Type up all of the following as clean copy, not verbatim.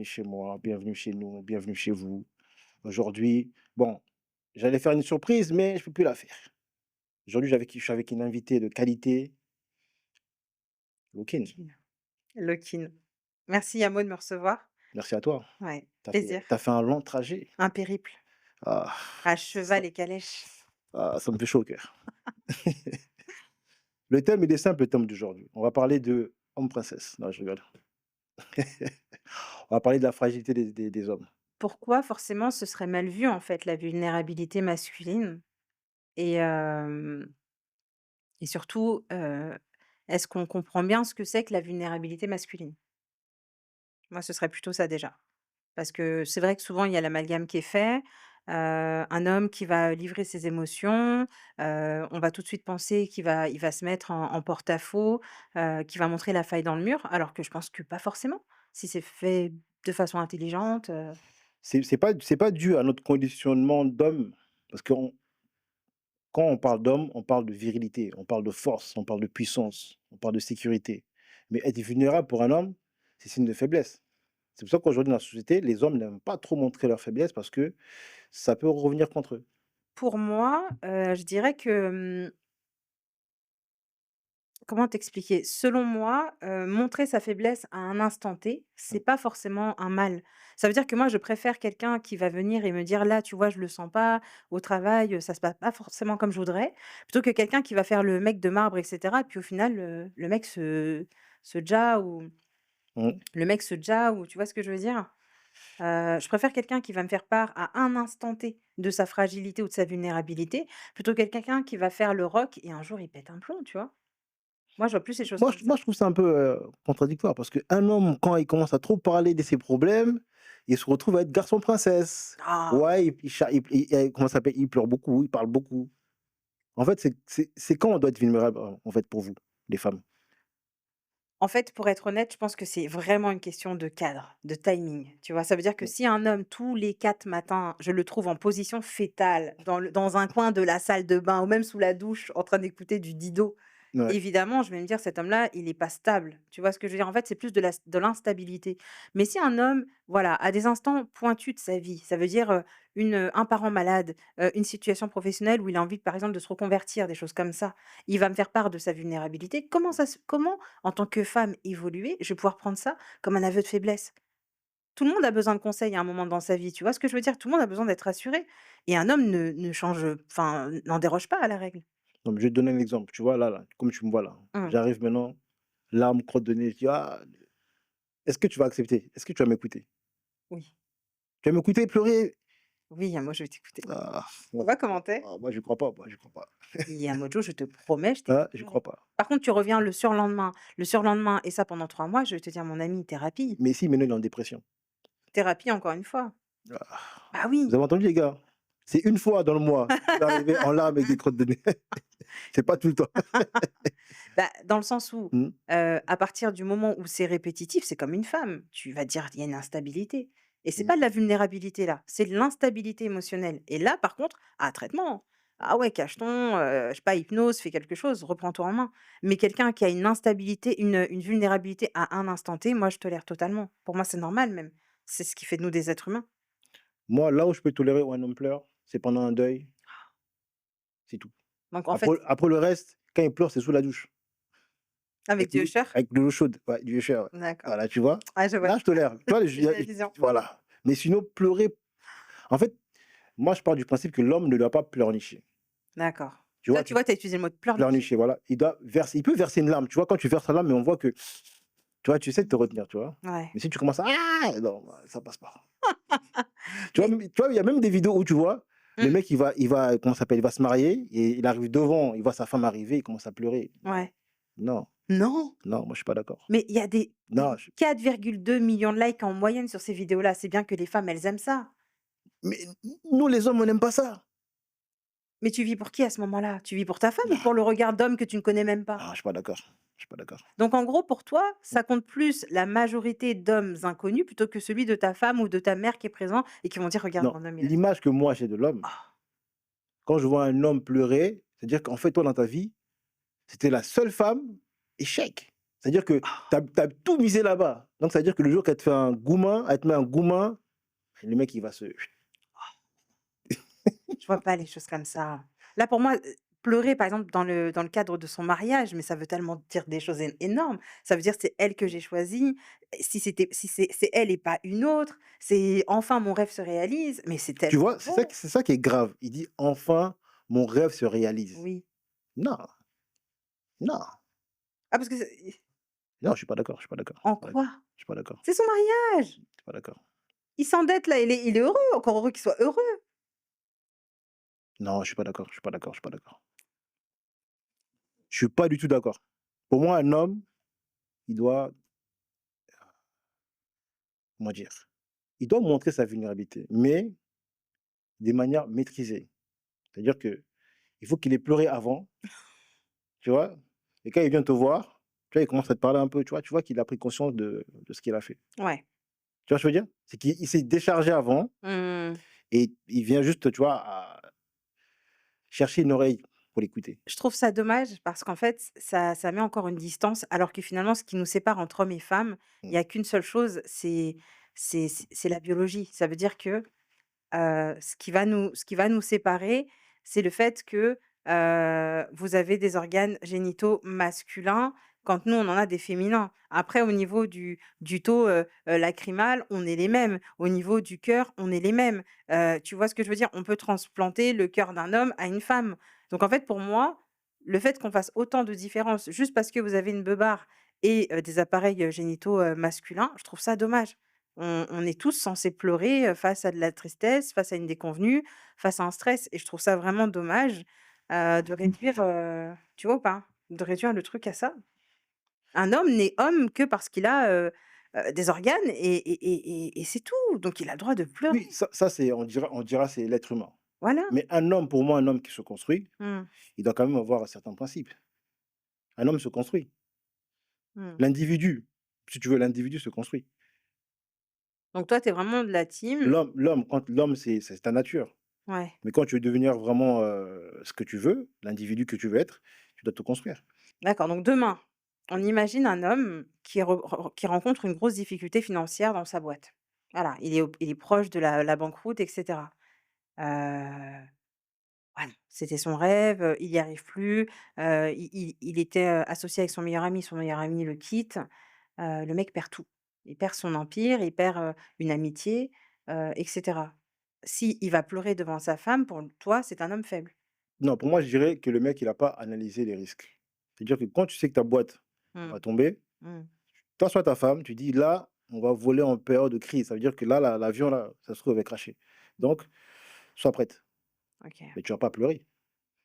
bienvenue chez moi, bienvenue chez nous, bienvenue chez vous. Aujourd'hui, bon, j'allais faire une surprise, mais je peux plus la faire. Aujourd'hui, je suis avec une invitée de qualité, Looking. Loquine. Loquine. Merci Yamo de me recevoir. Merci à toi. Ouais, Tu as plaisir. fait, tu fait un long trajet. Un périple Ah, à ça, cheval et calèche. ça me fait chaud au cœur. Le thème, il est simple, le thème d'aujourd'hui. On va parler de homme-princesse. Non, je rigole. On va parler de la fragilité des hommes. Pourquoi forcément ce serait mal vu en fait la vulnérabilité masculine et hem et surtout, est-ce qu'on comprend bien ce que c'est que la vulnérabilité masculine? Moi, ce serait plutôt ça déjà. Parce que c'est vrai que souvent il y a l'amalgame qui est fait, un homme qui va livrer ses émotions, on va tout de suite penser qu'il va se mettre en porte-à-faux, qu'il va montrer la faille dans le mur, alors que je pense que pas forcément. Si c'est fait de façon intelligente, C'est pas dû à notre conditionnement d'homme, parce que quand on parle d'homme, on parle de virilité, on parle de force, on parle de puissance, on parle de sécurité. Mais être vulnérable pour un homme, c'est signe de faiblesse. C'est pour ça qu'aujourd'hui, dans la société, les hommes n'aiment pas trop montrer leur faiblesse parce que ça peut revenir contre eux. pour moi, je dirais que, comment t'expliquer? Selon moi, montrer sa faiblesse à un instant T, c'est pas forcément un mal. Ça veut dire que moi, je préfère quelqu'un qui va venir et me dire: «Là, tu vois, je le sens pas, au travail, ça se passe pas forcément comme je voudrais», plutôt que quelqu'un qui va faire le mec de marbre et cetera et puis au final, le mec se jatte ou Mmh. tu vois ce que je veux dire? Je préfère quelqu'un qui va me faire part à un instant T de sa fragilité ou de sa vulnérabilité, plutôt que quelqu'un qui va faire le roc et un jour il pète un plomb, tu vois? Moi, je vois plus les choses Moi, comme moi, ça. je trouve ça un peu contradictoire parce qu'un homme, quand il commence à trop parler de ses problèmes, il se retrouve à être garçon-princesse. Ah! Ouais, comment ça s'appelle? Il pleure beaucoup, il parle beaucoup. En fait, c'est quand on doit être vulnérable, en fait, pour vous, les femmes? En fait, pour être honnête, je pense que c'est vraiment une question de cadre, de timing, tu vois? Ça veut dire que Mm. si un homme, tous les 4 matins, je le trouve en position fétale dans un coin de la salle de bain ou même sous la douche en train d'écouter du Dido, Ouais. évidemment, je vais me dire: «Cet homme-là, il est pas stable». Tu vois ce que je veux dire? En fait, c'est plus de l'instabilité. Mais si un homme, voilà, a des instants pointus de sa vie, ça veut dire, un parent malade, une situation professionnelle où il a envie, par exemple, de se reconvertir, des choses comme ça, il va me faire part de sa vulnérabilité. Comment en tant que femme évoluée, je vais pouvoir prendre ça comme un aveu de faiblesse. Tout le monde a besoin de conseils à un moment dans sa vie, tu vois ce que je veux dire? Tout le monde a besoin d'être rassuré et un homme ne change, enfin, n'en déroge pas à la règle. Non, mais je vais te donner un exemple. Tu vois, là, comme tu me vois là, Mmh. j'arrive maintenant, larmes, crotte de nez, je dis: «Ah, est-ce que tu vas accepter? Est-ce que tu vas m'écouter? Oui, Tu vas m'écouter pleurer?» oui, moi je vais t'écouter. Ah, Ça moi va, comment tu moi j'y crois pas, moi j'y crois pas. Yamojo, je te promets, je Ah, t'écoute j'y crois pleurer. pas. Par contre, tu reviens le surlendemain et ça pendant 3 mois, je vais te dire: «Mon ami, thérapie». Mais si maintenant il est en dépression. Thérapie encore une fois. Ah, Bah vous oui. avez entendu les gars? C'est une fois dans le mois qu'il peut arriver en larmes avec des crottes de nez. C'est pas tout le temps. Bah, dans le sens où, Mmh, à partir du moment où c'est répétitif, c'est comme une femme. Tu vas dire: «Il y a une instabilité» et c'est pas de mmh. la vulnérabilité là, c'est de l'instabilité émotionnelle et là, par contre, traitement. Ah ouais, cacheton, je sais pas, hypnose, fais quelque chose, reprends-toi en main. Mais quelqu'un qui a une instabilité, une vulnérabilité à un instant T, moi, je tolère totalement. Pour moi, c'est normal même. C'est ce qui fait de nous des êtres humains. Moi, là où je peux tolérer où un homme pleure, c'est pendant un deuil, c'est tout. Donc en Après fait, après le reste, quand il pleure, c'est sous la douche. avec du Usher? Avec de l'eau chaude, ouais, du Usher, ouais. D'accord. Voilà, tu vois? Ah, je vois, Là, je tolère. Tu vois, j'ai la vision. voilà. Mais sinon, pleurer, en fait, moi, je pars du principe que l'homme ne doit pas pleurnicher. D'accord. Tu vois? Toi, tu Tu vois, tu as utilisé le mot de pleurnicher. pleurnicher, voilà. Il peut verser une larme. Tu vois, quand tu verses la larme, mais on voit que, tu vois, tu essaies de te retenir, tu vois? Ouais. Mais si tu commences à: «Ah!» non, ça passe pas. Mais Tu vois, il y a même des vidéos où tu vois, le mmh, mec, comment ça s'appelle? Il va se marier et il arrive devant, il voit sa femme arriver, il commence à pleurer. Non, ouais. non, Non, non, moi, je suis pas d'accord. mais il y a des Non, je 4,2 millions de likes en moyenne sur ces vidéos-là. C'est bien que les femmes, elles aiment ça. mais nous, les hommes, on n'aime pas ça. Mais tu vis pour qui à ce moment-là? Tu vis pour ta femme ou Ah, pour le regard d'homme que tu ne connais même pas? ah, je suis pas d'accord. Je suis pas d'accord. Donc en gros, pour toi, Mmh. ça compte plus la majorité d'hommes inconnus plutôt que celui de ta femme ou de ta mère qui est présent et qui vont dire: «Regarde Non, mon homme, il a ça». l'image que moi j'ai de l'homme, Ah, quand je vois un homme pleurer, c'est-à-dire qu'en fait, toi, dans ta vie, c'était la seule femme, échec. C'est-à-dire que tu as tout misé là-bas. Donc ça veut dire que le jour qu'elle te fait un goumin, elle te met un goumin, le mec il va se Je vois pas les choses comme ça. Là, pour moi, pleurer, par exemple, dans le cadre de son mariage, mais ça veut tellement dire des choses énormes. Ça veut dire: «C'est elle que j'ai choisie. Si c'est elle et pas une autre, c'est enfin mon rêve se réalise». Mais c'est tu tellement vois? beau. C'est ça qui est grave. Il dit: «Enfin, mon rêve se réalise». Oui. Non, non, Ah parce que c'est non, je suis pas d'accord, je suis pas d'accord, je en suis pas d'accord, quoi? je suis pas d'accord, C'est son mariage! je suis pas d'accord. Il s'endette là, il est heureux, encore heureux qu'il soit heureux. Non, je suis pas d'accord, je suis pas d'accord, je suis pas d'accord. Je suis pas du tout d'accord. Pour moi, un homme, il doit, comment dire? Il doit montrer sa vulnérabilité, mais de manière maîtrisée. C'est-à-dire que il faut qu'il ait pleuré avant, tu vois? Et quand il vient te voir, tu vois, il commence à te parler un peu, tu vois qu'il a pris conscience de ce qu'il a fait. Ouais. Tu vois ce que je veux dire? C'est qu'il s'est déchargé avant Mmh. et il vient juste, tu vois, à chercher une oreille pour l'écouter. Je trouve ça dommage parce qu'en fait, ça met encore une distance, alors que finalement, ce qui nous sépare entre hommes et femmes, il Mmh. y a qu'une seule chose, c'est la biologie. Ça veut dire que, ce qui va nous séparer, c'est le fait que, vous avez des organes génitaux masculins, quand nous, on en a des féminins. Après, au niveau du taux, lacrymal, on est les mêmes. Au niveau du cœur, on est les mêmes. Tu vois ce que je veux dire? On peut transplanter le cœur d'un homme à une femme. Donc en fait, pour moi, le fait qu'on fasse autant de différences juste parce que vous avez une beubare et des appareils, génitaux, masculins, je trouve ça dommage. On est tous censés pleurer, face à de la tristesse, face à une déconvenue, face à un stress et je trouve ça vraiment dommage, de réduire, tu vois ou pas? De réduire le truc à ça. Un homme n'est homme que parce qu'il a, des organes et c'est tout, donc il a le droit de pleurer. Oui, ça c'est on dira c'est l'être humain. Voilà. Mais un homme, pour moi, un homme qui se construit, Mmh. il doit quand même avoir certains principes. Un homme se construit. Mmh. L'individu, si tu veux, l'individu se construit. Donc toi, tu es vraiment de la team Quand l'homme, c'est ta nature. ouais, Mais quand tu veux devenir vraiment, ce que tu veux, l'individu que tu veux être, tu dois te construire. d'accord, donc demain, on imagine un homme qui rencontre une grosse difficulté financière dans sa boîte. Voilà, il est proche de la banqueroute et cetera. Heu Voilà, c'était son rêve, il y arrive plus, il était, associé avec son meilleur ami le quitte, le mec perd tout. Il perd son empire, il perd, une amitié, et cetera. Si il va pleurer devant sa femme, pour toi, c'est un homme faible? Non, pour moi, je dirais que le mec, il a pas analysé les risques. C'est-à-dire que quand tu sais que ta boîte Mmh. va tomber, Mmh. tu t'assois ta femme, tu dis: «Là, on va voler en période de crise». Ça veut dire que là, l'avion là, ça se trouve, va cracher. Donc sois prête. OK. Mais tu vas pas pleurer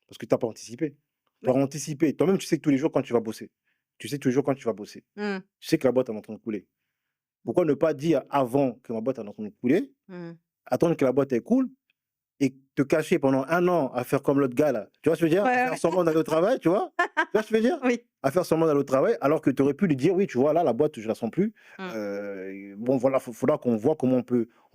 parce que tu as pas anticipé. Tu Ouais. aurais anticipé. Toi-même, tu sais que tous les jours quand tu vas bosser. Tu sais tous les jours quand tu vas bosser. Mmh. Tu sais que la boîte est en train de couler. Pourquoi ne pas dire avant que ma boîte est en train de couler, Mmh. attendre que la boîte elle coule et te cacher pendant 1 an à faire comme l'autre gars là, tu vois ce que je veux dire? À Ouais, faire ouais. semblant d'aller au travail, tu vois? Tu vois ce que je veux dire? Oui. À faire semblant d'aller au travail, alors que tu aurais pu lui dire: «Oui, tu vois, là, la boîte, je la sens plus. Mmh. Bon, voilà, faudra qu'on voit comment on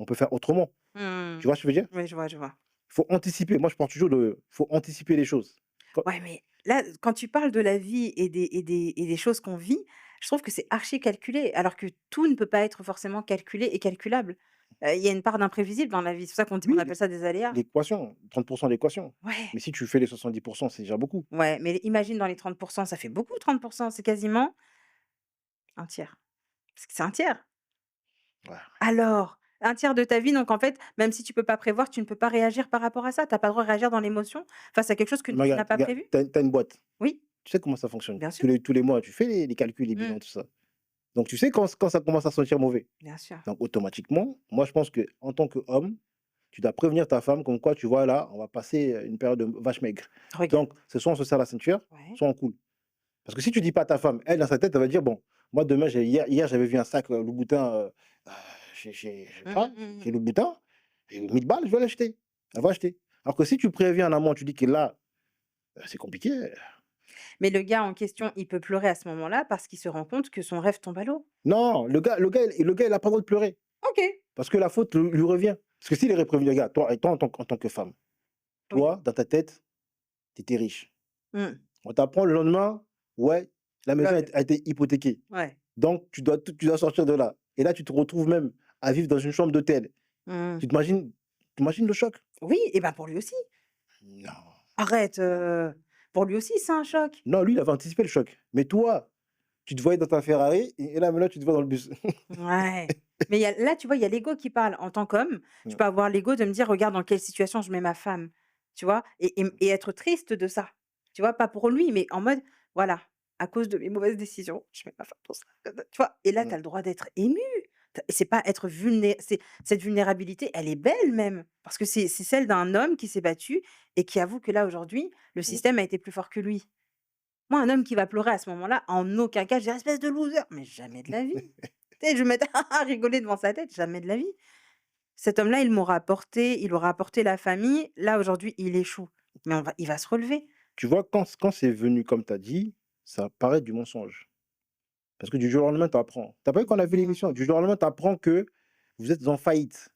peut faire autrement». Mmh. Tu vois ce que je veux dire? Oui, je vois, je vois. Il faut anticiper. Moi, je pense toujours de faut anticiper les choses. Quand Ouais, mais là, quand tu parles de la vie et des choses qu'on vit, je trouve que c'est archi calculé, alors que tout ne peut pas être forcément calculé et calculable. Il y a une part d'imprévisible dans la vie, c'est pour ça qu'on oui, appelle ça des aléas. l'équation, 30 d'équation. Ouais, Mais si tu fais les 70, c'est déjà beaucoup. ouais, mais imagine dans les 30 ça fait beaucoup 30 c'est quasiment un tiers. Parce que c'est un tiers. Ouais. Alors, un tiers de ta vie, donc en fait, même si tu peux pas prévoir, tu ne peux pas réagir par rapport à ça. Tu as pas le droit de réagir dans l'émotion face à quelque chose que Mais tu regarde, n'as pas regarde, prévu? tu as une boîte. Oui, Tu sais comment ça fonctionne. bien sûr. Tous les mois, tu fais les calculs, les Mmh, bilans, tout ça. Donc tu sais quand ça commence à sentir mauvais. bien sûr. Donc automatiquement, moi je pense qu'en tant qu'homme, tu dois prévenir ta femme comme quoi tu vois là, on va passer, une période de vache maigre. Regarde. Donc c'est soit on se serre la ceinture, Ouais. soit on coule. Parce que si tu dis pas à ta femme, elle dans sa tête, elle va dire: «Bon, moi demain hier j'avais vu un sac, Louboutin, je sais Mmh, pas, mmh mh. chez Louboutin, j'ai 1000 balles, je vais l'acheter». Elle va acheter. Alors que si tu préviens en amont, tu dis que là, c'est compliqué. Mais le gars en question, il peut pleurer à ce moment-là parce qu'il se rend compte que son rêve tombe à l'eau. Non, le gars il a pas le droit de pleurer OK. parce que la faute lui revient. Parce que s'il aurait prévenu: «Regarde, toi en tant que femme, Oui. toi dans ta tête, tu étais riche. Mmh. On t'apprend le lendemain, ouais, La maison Lol. a été hypothéquée. Ouais. Donc tu dois sortir de là et là, tu te retrouves même à vivre dans une chambre d'hôtel. Mmh. Tu imagines le choc? Oui et ben, pour lui aussi. Non. Arrête, pour lui aussi, c'est un choc. Non, lui, il avait anticipé le choc. Mais toi, tu te voyais dans ta Ferrari et là, maintenant, tu te vois dans le bus. Ouais. Mais il y a là, tu vois, il y a l'ego qui parle. En tant qu'homme, je Mmh. peux avoir l'ego de me dire: «Regarde dans quelle situation je mets ma femme». Tu vois? Et être triste de ça. Tu vois? Pas pour lui, mais en mode: «Voilà, à cause de mes mauvaises décisions, je mets ma femme dans ça». Tu vois? Et là, tu Mmh. as le droit d'être ému. C'est pas être vulné c'est cette vulnérabilité, elle est belle même, parce que c'est celle d'un homme qui s'est battu et qui avoue que là, aujourd'hui, le Mmh. système a été plus fort que lui. Moi, un homme qui va pleurer à ce moment-là, en aucun cas, je dirais: «Espèce de loser!» mais jamais de la vie. Tu sais, je vais me mettre à rigoler devant sa tête, jamais de la vie. Cet homme-là, il aura apporté la famille. Là, aujourd'hui, il échoue, mais il va se relever. Tu vois, quand c'est venu comme tu as dit, ça paraît du mensonge. Parce que du jour au lendemain, tu apprends. Tu as pas vu qu'on a vu Mmh. l'émission? Du jour au lendemain, tu apprends que vous êtes en faillite.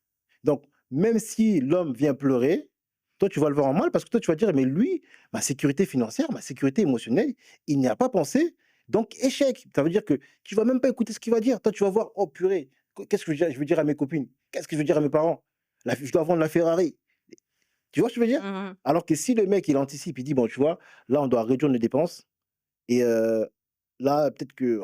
Donc, même si l'homme vient pleurer, toi, tu vas le voir en mal parce que toi, tu vas dire: «Mais lui, ma sécurité financière, ma sécurité émotionnelle, il n'y a pas pensé, donc échec». Ça veut dire que tu vas même pas écouter ce qu'il va dire. Toi, tu vas voir: «Oh purée, qu'est-ce que je veux dire à mes copines? Qu'est-ce que je veux dire à mes parents? La je dois vendre la Ferrari». Tu vois ce que je veux dire? Mmh. Alors que si le mec, il anticipe, il dit: «Bon, tu vois, là, on doit réduire nos dépenses et là, peut-être que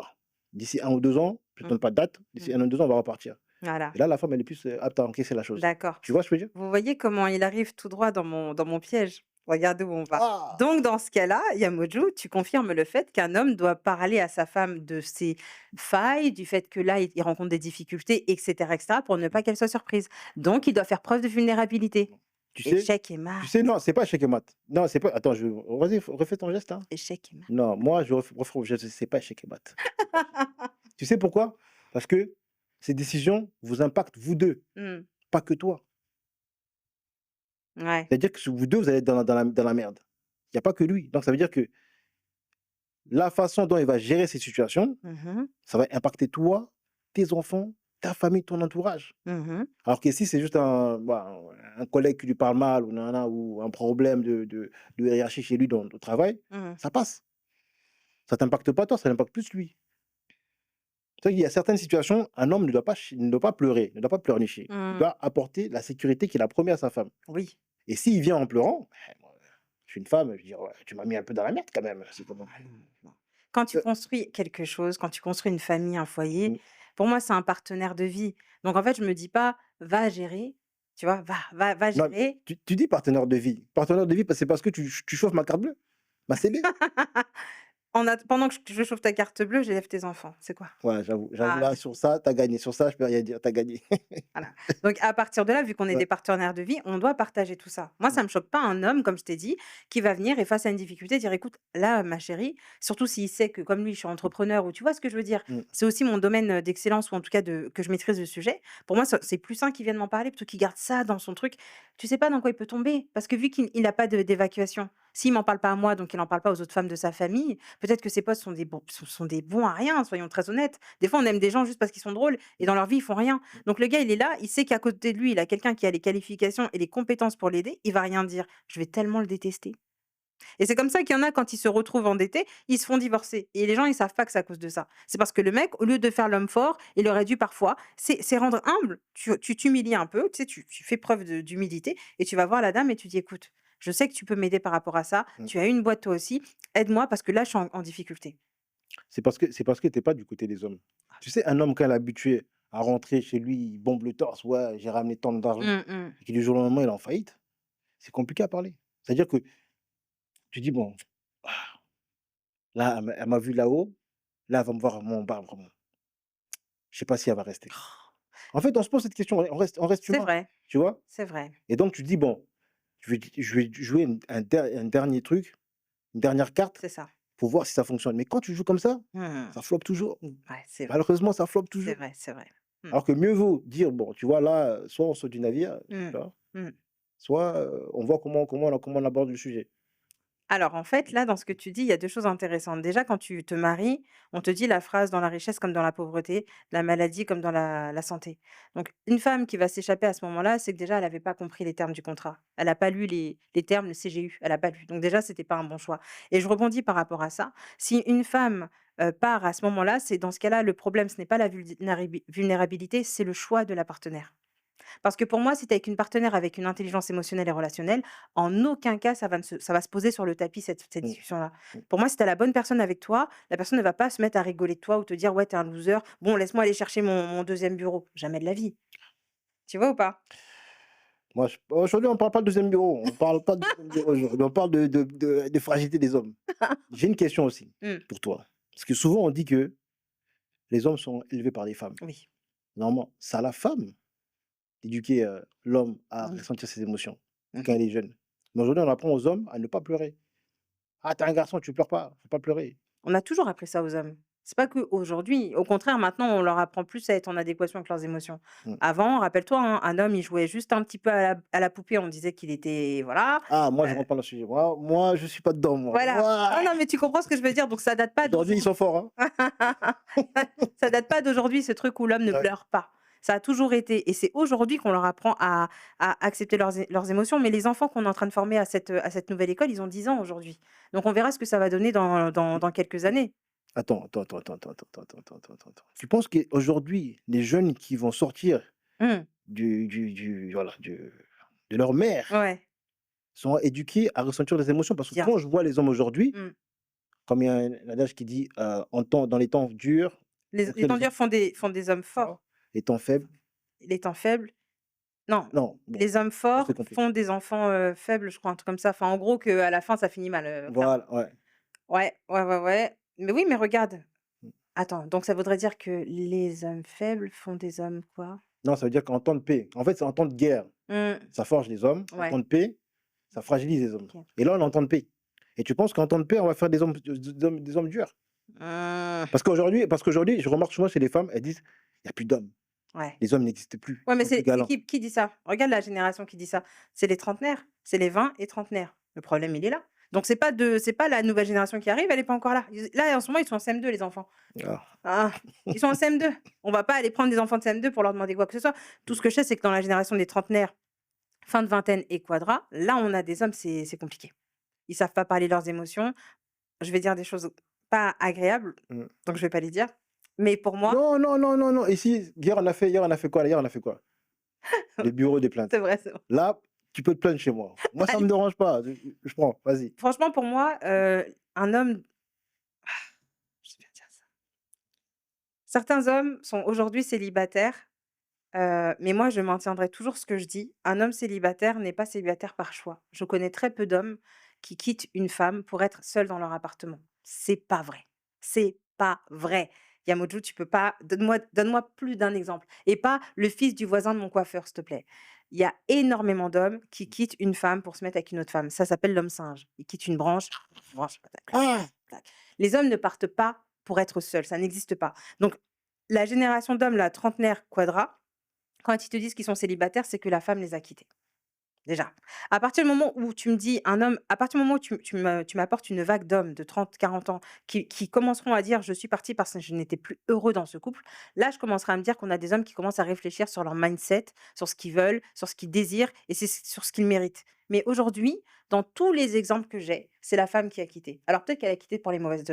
d'ici 1 ou 2 ans, je ne Mmh. donne pas de date, Mmh. d'ici 1 ou 2 ans, on va repartir». Voilà, Et là, la femme, elle est plus, apte à encaisser la chose. d'accord. Tu vois ce que je veux dire? Vous voyez comment il arrive tout droit dans mon piège? Regardez où on va. Ah! Donc dans ce cas-là, Yamoju, tu confirmes le fait qu'un homme doit parler à sa femme de ses failles, du fait que là, il rencontre des difficultés et cetera, pour ne pas qu'elle soit surprise. Donc il doit faire preuve de vulnérabilité. Tu sais Échec et mat, non, c'est pas échec et mat. Non, c'est pas attends, vas-y, refais ton geste, là. échec et mat. Non, moi, je refais mon geste, c'est pas échec et mat. Tu sais pourquoi? Parce que ces décisions vous impactent vous 2, Mmh. pas que toi. Ouais. C'est-à-dire que vous 2, vous allez être dans la merde. Il y a pas que lui. Donc ça veut dire que la façon dont il va gérer ces situations, Mmh. ça va impacter toi, tes enfants, ta famille, ton entourage. Mmh. Alors que si c'est juste un collègue qui lui parle mal ou nanana ou un problème de hiérarchie chez lui au travail, Mmh. ça passe. Ça t'impacte pas toi, ça impacte plus lui. Tu sais, il y a certaines situations, un homme ne doit pas pleurer, ne doit pas pleurnicher. Il Mmh. doit apporter la sécurité qu'il a promis à sa femme. Oui. Et s'il vient en pleurant, moi, je suis une femme, je vais dire: «Ouais, tu m'as mis un peu dans la merde quand même, c'est pas bon». Ah non, non. Quand tu Heu, construis quelque chose, quand tu construis une famille, un foyer, mmh, pour moi, c'est un partenaire de vie. Donc en fait, je me dis pas: «Va gérer», tu vois? Va non, gérer. tu dis partenaire de vie. Partenaire de vie, c'est parce que tu chauffes ma carte bleue, ma CB. Pendant que je chauffe ta carte bleue, j'élève tes enfants, c'est quoi? Ouais, j'avoue Ah, là, sur ça, tu as gagné. Sur ça, je peux rien dire, tu as gagné. voilà. Donc à partir de là, vu qu'on est Ouais. des partenaires de vie, on doit partager tout ça. Moi, Mmh, ça me choque pas un homme, comme je t'ai dit, qui va venir et face à une difficulté, dire: «Écoute, là, ma chérie», surtout s'il sait que comme lui, je suis entrepreneur ou tu vois ce que je veux dire? mmh. C'est aussi mon domaine, d'excellence ou en tout cas que je maîtrise le sujet. Pour moi, c'est plus sain qu'il vienne m'en parler plutôt qu'il garde ça dans son truc. Tu sais pas dans quoi il peut tomber parce que vu qu'il a pas d'évacuation, s'il m'en parle pas à moi, donc il en parle pas aux autres femmes de sa famille, peut-être que ses potes sont des bons à rien, soyons très honnêtes. Des fois, on aime des gens juste parce qu'ils sont drôles et dans leur vie, ils font rien. Donc le gars, il est là, il sait qu'à côté de lui, il a quelqu'un qui a les qualifications et les compétences pour l'aider, il va rien dire. Je vais tellement le détester. Et c'est comme ça qu'il y en a quand ils se retrouvent endettés, ils se font divorcer et les gens, ils savent pas que c'est à cause de ça. C'est parce que le mec, au lieu de faire l'homme fort, il aurait dû parfois c'est rendre humble. Tu t'humilies un peu, tu sais, tu fais preuve d'humilité et tu vas voir la dame et tu dis: «Écoute, je sais que tu peux m'aider par rapport à ça, Mmh. tu as une boîte toi aussi, aide-moi parce que là, je suis en difficulté». C'est parce que tu es pas du côté des hommes. Tu sais, un homme quand il est habitué à rentrer chez lui, il bombe le torse: «Ouais, j'ai ramené tant d'argent» Mmh mh. et que du jour au lendemain, il est en faillite, c'est compliqué à parler. C'est-à-dire que tu dis: «Bon, ah, là, elle m'a vu là-haut, là, elle va me voir en bas vraiment. Je sais pas si elle va rester». En fait, on se pose cette question, on reste C'est humain, vrai, tu vois? c'est vrai. Et donc tu te dis: «Bon, je vais jouer un dernier truc, une dernière carte C'est ça. pour voir si ça fonctionne». Mais quand tu joues comme Mmh. ça floppe toujours. Ouais, c'est vrai, Malheureusement, ça floppe c'est toujours. vrai, c'est vrai. Mmh. Alors que mieux vaut dire: «Bon, tu vois là, soit on saute du navire», Mmh. tu vois? Mmh. Soit, on voit comment on aborde le sujet. Alors, en fait, là, dans ce que tu dis, il y a 2 choses intéressantes. Déjà, quand tu te maries, on te dit la phrase: «Dans la richesse comme dans la pauvreté, la maladie comme dans la santé». Donc une femme qui va s'échapper à ce moment-là, c'est que déjà elle avait pas compris les termes du contrat. Elle a pas lu les termes, le CGU, elle a pas lu. Donc déjà, c'était pas un bon choix et je rebondis par rapport à ça. Si une femme, part à ce moment-là, c'est dans ce cas-là, le problème, ce n'est pas la vulnérabilité, c'est le choix de la partenaire. Parce que pour moi, si tu es avec une partenaire avec une intelligence émotionnelle et relationnelle, en aucun cas ça va se poser sur le tapis cette Mmh, discussion-là. mmh. Pour moi, si tu as la bonne personne avec toi, la personne ne va pas se mettre à rigoler de toi ou te dire: «Ouais, tu es un loser, bon laisse-moi aller chercher mon 2e bureau». Jamais de la vie. Tu vois ou pas? Moi, je aujourd'hui, on parle pas de deuxième bureau, on parle pas de deuxième bureau aujourd'hui, on parle de fragilité des hommes. J'ai une question aussi Mmh, pour toi, parce que souvent on dit que les hommes sont élevés par des femmes. oui. Normalement, c'est à la femme d'éduquer, l'homme à Mmh. ressentir ses émotions Mmh. quand il est jeune. Mais aujourd'hui, on apprend aux hommes à ne pas pleurer. «Ah, tu es un garçon, tu pleures pas, faut pas pleurer». On a toujours appris ça aux hommes. C'est pas qu'aujourd'hui. Au contraire, maintenant, on leur apprend plus à être en adéquation avec leurs émotions. Mmh. Avant, rappelle-toi, hein, un homme, il jouait juste un petit peu à la poupée, on disait qu'il était voilà, Ah, moi, je heu rentre pas dans le sujet. Moi, je suis pas dedans, moi. Voilà. Moi, Non, non, mais tu comprends ce que je veux dire, donc ça date pas aujourd'hui, ils d'aujourd'hui. sont forts, hein. Ça date pas d'aujourd'hui, ce truc où l'homme ne Ouais. pleure pas. Ça a toujours été et c'est aujourd'hui qu'on leur apprend à accepter leurs émotions, mais les enfants qu'on est en train de former à cette nouvelle école, ils ont 10 ans aujourd'hui. Donc on verra ce que ça va donner dans quelques années. Attends. Tu penses qu'aujourd'hui, les jeunes qui vont sortir Mmh. voilà, de leur mère Ouais, sont éduqués à ressentir des émotions? Parce que bien quand je sûr. vois les hommes aujourd'hui, Mmh. comme il y a un adage qui dit, dans les temps durs, Les montrer temps les durs font des hommes enfants, forts. les temps faibles Les temps faibles non, non, bon, les hommes j'ai forts tout compris. font des enfants, faibles, je crois, un truc comme ça. Enfin, en gros, qu'à la fin, ça finit mal, clairement. Voilà, ouais. Ouais, ouais, ouais, ouais. Mais oui, mais regarde. Mmh. Attends, donc ça voudrait dire que les hommes faibles font des hommes quoi? Non, ça veut dire qu'en temps de paix en fait, c'est en temps de guerre, Mmh, ça forge les hommes, en temps ouais, de paix, ça fragilise les hommes OK. et là, on est en temps de paix et tu penses qu'en temps de paix, on va faire des hommes durs? Mmh, Parce qu'aujourd'hui, je remarque souvent chez les femmes, elles disent: «Il y a plus d'hommes, ouais. les hommes n'existent plus, Ouais, ils mais sont plus c'est galants». qui dit ça? Regarde la génération qui dit ça. C'est les trentenaires, c'est les 20 et trentenaires. Le problème, il est là. Donc c'est pas la nouvelle génération qui arrive, elle est pas encore là. Ils là, en ce moment, ils sont en CM2 les enfants. Ah, Ah, ils sont en CM2. On va pas aller prendre des enfants de CM2 pour leur demander quoi que ce soit. Tout ce que je sais, c'est que dans la génération des trentenaires, fin de vingtaine et quadra, là, on a des hommes, c'est compliqué. Ils savent pas parler leurs émotions. Je vais dire des choses pas agréables, mmh. donc je vais pas les dire. Mais pour moi Non, ici, hier on a fait quoi là? Hier on a fait quoi? Le bureau des plaintes. c'est vrai. Là, tu peux te plaindre chez moi. Moi, ça Allez, me dérange pas, je prends, vas-y. franchement pour moi, un homme je vais dire ça. Certains hommes sont aujourd'hui célibataires, mais moi je maintiendrai toujours ce que je dis. Un homme célibataire n'est pas célibataire par choix. Je connais très peu d'hommes qui quittent une femme pour être seuls dans leur appartement. C'est pas vrai. C'est pas vrai. Yamoju, tu peux pas donne-moi plus d'un exemple et pas le fils du voisin de mon coiffeur, s'il te plaît. Il y a énormément d'hommes qui quittent une femme pour se mettre avec une autre femme. Ça s'appelle l'homme singe. Il quitte une branche, clac, Ah! clac. Les hommes ne partent pas pour être seuls, ça n'existe pas. Donc la génération d'hommes là, trentenaires, quadra, quand ils te disent qu'ils sont célibataires, c'est que la femme les a quittés, déjà. À partir du moment où tu me dis un homme à partir du moment où tu m'apportes une vague d'hommes de 30, 40 ans qui commenceront à dire: «Je suis parti parce que je n'étais plus heureux dans ce couple», là, je commencerai à me dire qu'on a des hommes qui commencent à réfléchir sur leur mindset, sur ce qu'ils veulent, sur ce qu'ils désirent et c'est sur ce qu'ils méritent. Mais aujourd'hui, dans tous les exemples que j'ai, c'est la femme qui a quitté. Alors peut-être qu'elle a quitté pour les mauvaises,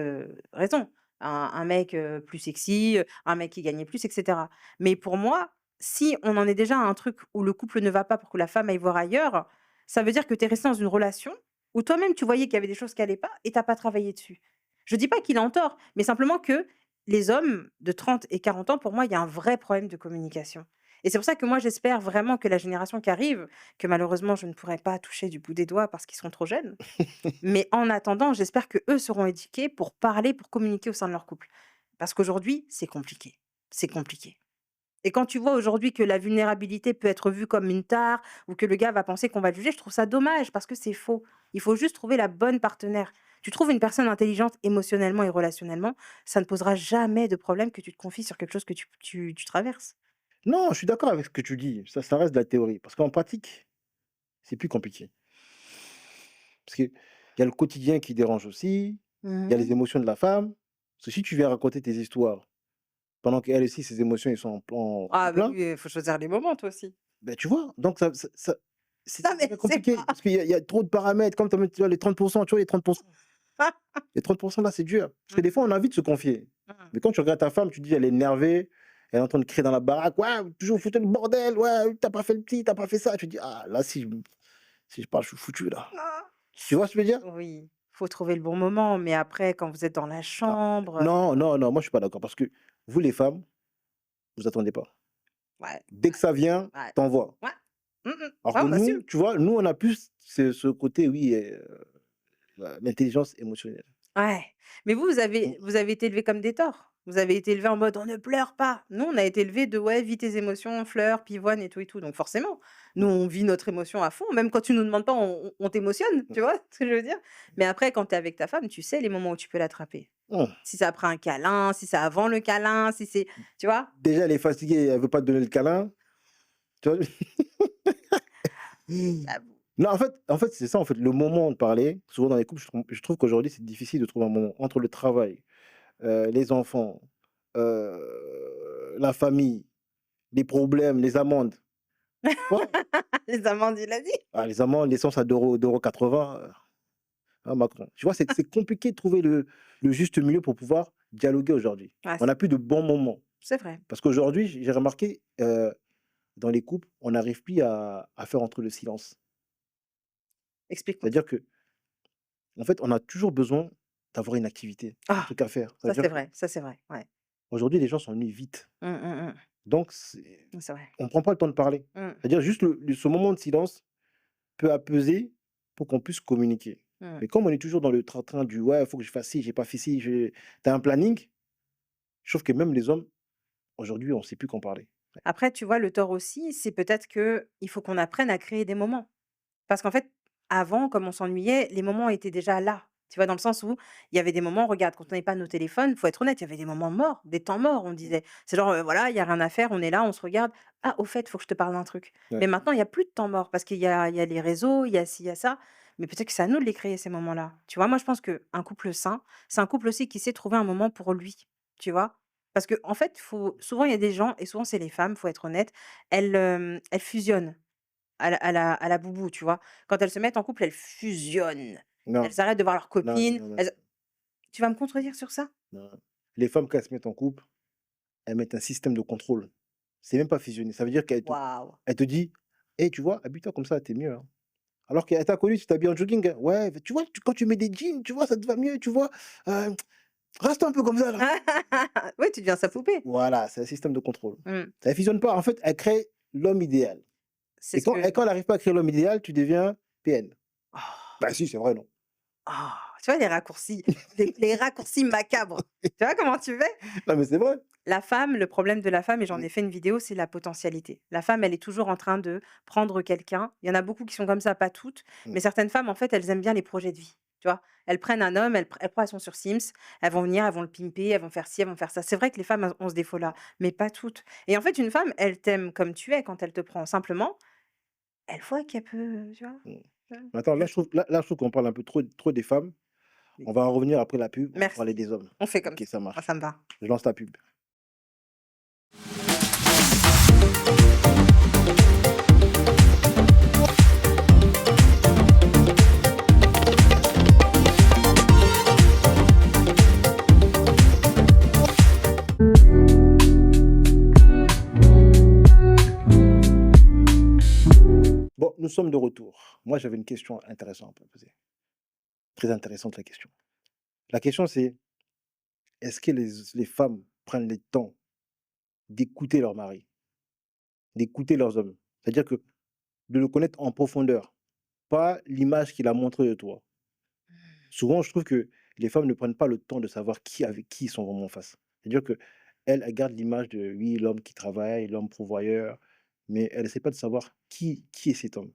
raisons. Un mec, plus sexy, un mec qui gagnait plus et cetera. Mais pour moi, si on en est déjà à un truc où le couple ne va pas pour que la femme aille voir ailleurs, ça veut dire que tu es resté dans une relation où toi-même tu voyais qu'il y avait des choses qui allaient pas et tu as pas travaillé dessus. Je dis pas qu'il a en tort, mais simplement que les hommes de 30 et 40 ans, pour moi, il y a un vrai problème de communication. Et c'est pour ça que moi, j'espère vraiment que la génération qui arrive, que malheureusement je ne pourrai pas toucher du bout des doigts parce qu'ils sont trop jeunes, mais en attendant, j'espère que eux seront éduqués pour parler, pour communiquer au sein de leur couple. Parce qu'aujourd'hui, c'est compliqué. C'est compliqué. Et quand tu vois aujourd'hui que la vulnérabilité peut être vue comme une tare ou que le gars va penser qu'on va le juger, je trouve ça dommage parce que c'est faux. Il faut juste trouver la bonne partenaire. Tu trouves une personne intelligente émotionnellement et relationnellement, ça ne posera jamais de problème que tu te confies sur quelque chose que tu traverses. Non, je suis d'accord avec ce que tu dis, ça reste de la théorie parce qu'en pratique, c'est plus compliqué. Parce que Il y a le quotidien qui dérange aussi, il y a les Mmh. émotions de la femme. Parce que si tu viens raconter tes histoires pendant qu'elle aussi, ses émotions, ils sont en Ah bah plein, oui, il faut choisir les moments toi aussi. ben tu vois? Donc ça Non ça mais devient c'est compliqué pas parce qu'il y a trop de paramètres. Comme tu vois les 30, tu vois les 30, les 30 là, c'est dur. Parce que Mmh, des fois, on a envie de se confier. mmh. Mais quand tu regardes ta femme, tu te dis: «Elle est énervée, elle est en train de crier dans la baraque. Ouais, toujours foutu le bordel. Ouais, tu pas fait le petit, tu pas fait ça». Tu te dis: «Ah là, si je parle, je suis foutu là». Ah! Tu vois ce que je veux dire? Oui, faut trouver le bon moment, mais après quand vous êtes dans la Ah, chambre, non, non, non, moi je suis pas d'accord parce que vous les femmes, vous attendez pas. ouais, Dès que ça vient, ouais, tu envoies. ouais. Mmh mh. Alors Ouais, que on nous, assume. tu vois, nous on a plus ce côté, oui, l'intelligence émotionnelle. Ouais, mais vous, Mmh. vous avez été élevés comme des torts. Vous avez été élevés en mode: «On ne pleure pas». Nous, on a été élevés de: «Ouais, vis tes émotions, pleure, pivoine et tout et tout». Donc forcément, nous, Mmh. on vit notre émotion à fond. Même quand tu nous demandes pas, on t'émotionne, Mmh. tu vois ce que je veux dire? Mais après, quand tu es avec ta femme, tu sais les moments où tu peux l'attraper. Mmh. Si c'est après un câlin, si c'est avant le câlin, si c'est tu vois? Déjà, elle est fatiguée, elle veut pas te donner le câlin, tu vois? J'avoue. Non, en fait, c'est ça, en fait, le moment de parler. Souvent dans les couples, je trouve qu'aujourd'hui, c'est difficile de trouver un moment entre le travail, les enfants, la famille, les problèmes, les amendes. Tu vois? Les amendes, il a dit. Ah, les amendes, l'essence à 2,80 €, ah Macron. Tu vois, c'est compliqué de trouver le juste milieu pour pouvoir dialoguer aujourd'hui. Ouais, On n'a plus de bons moments. c'est vrai. Parce qu'aujourd'hui, j'ai remarqué, dans les couples, on n'arrive plus à faire entre le silence. Explique-moi ça. C'est-à-dire que en fait, on a toujours besoin d'avoir une activité, un Ah! truc à faire. Ça veut Ça, dire c'est vrai, ça, c'est vrai. Ouais. qu'aujourd'hui, les gens s'ennuient vite. Mmh, mmh mh. Donc C'est vrai. on prend pas le temps de parler. Mmh. C'est-à-dire juste ce moment de silence peut apaiser pour qu'on puisse communiquer. Mmh. Mais comme on est toujours dans le train-train du: «Ouais, il faut que je fasse ci, j'ai pas fait ci, tu as un planning», je trouve que même les hommes, aujourd'hui, on ne sait plus qu'en parler. Après, tu vois, le tort aussi, c'est peut-être que il faut qu'on apprenne à créer des moments. Parce qu'en fait, avant, comme on s'ennuyait, les moments étaient déjà là. Tu vois? Dans le sens où il y avait des moments, regarde, quand on n'avait pas nos téléphones, faut être honnête, il y avait des moments morts, des temps morts, on Mmh. disait. C'est genre, voilà, il y a rien à faire, on est là, on se regarde: «Ah, au fait, faut que je te parle d'un truc». Ouais. Mais maintenant, il y a plus de temps mort parce qu'il y a les réseaux, il y a ci, il y a ça. Mais peut-être que c'est à nous de les créer ces moments-là. Tu vois? Moi, je pense qu'un couple sain, c'est un couple aussi qui sait trouver un moment pour lui, tu vois? Parce qu'en fait, faut souvent, il y a des gens et souvent c'est les femmes, faut être honnête, elles fusionnent. À la boubou, tu vois? Quand elles se mettent en couple, elles fusionnent. Non, Elles arrêtent de voir leurs non, non, copines, non, non, elles tu vas me contredire sur ça? non. Les femmes, quand elles se mettent en couple, elles mettent un système de contrôle. C'est même pas fusionner. Ça veut dire Waouh! elle te dit: «Hey, tu vois, habille-toi comme ça, tu es mieux, hein». Alors qu'elle t'a connu, tu t'habilles en jogging, hein. «Ouais, tu vois, quand tu mets des jeans, tu vois, ça te va mieux, tu vois? Heu, reste un peu comme ça, là». Oui, tu deviens sa poupée. Voilà, c'est un système de contrôle. Mmh. Ça fusionne pas. En fait, elle crée l'homme idéal. C'est ce que Quand elle arrive pas à créer l'homme idéal, tu deviens PN. oh, Bah si, c'est vrai, non? oh, tu vois les raccourcis, les raccourcis macabres. Tu vois comment tu fais? Non, mais c'est vrai. La femme, le problème de la femme et j'en Mmh, ai fait une vidéo, c'est la potentialité. La femme, elle est toujours en train de prendre quelqu'un. Il y en a beaucoup qui sont comme ça, pas toutes, mmh. mais certaines femmes, en fait, elles aiment bien les projets de vie. Tu vois? Elles prennent un homme, elles sont sur Sims, elles vont venir, elles vont le pimper, elles vont faire ci, elles vont faire ça. C'est vrai que les femmes ont ce défaut-là, mais pas toutes. Et en fait, une femme, elle t'aime comme tu es quand elle te prend. Simplement, elle voit qu'elle peut, tu vois? Mmh. Tu vois? Mais attends, Je là, je trouve qu'on parle un peu trop des femmes. On va en revenir après la pub, on va parler merci. des hommes. On fait comme OK, ça. ça Moi, ça marche. me va. Je lance ta pub. Bon, nous sommes de retour. Moi, j'avais une question intéressante à poser. Très intéressante la question. La question c'est: est-ce que les femmes prennent le temps d'écouter leur mari, d'écouter leurs hommes? C'est-à-dire que de le connaître en profondeur, pas l'image qu'il a montrée de toi. Souvent, je trouve que les femmes ne prennent pas le temps de savoir avec qui ils sont vraiment en face. C'est-à-dire qu'elles, elles gardent l'image de, oui, l'homme qui travaille, l'homme pourvoyeur, mais elles essaient pas de savoir qui est cet homme.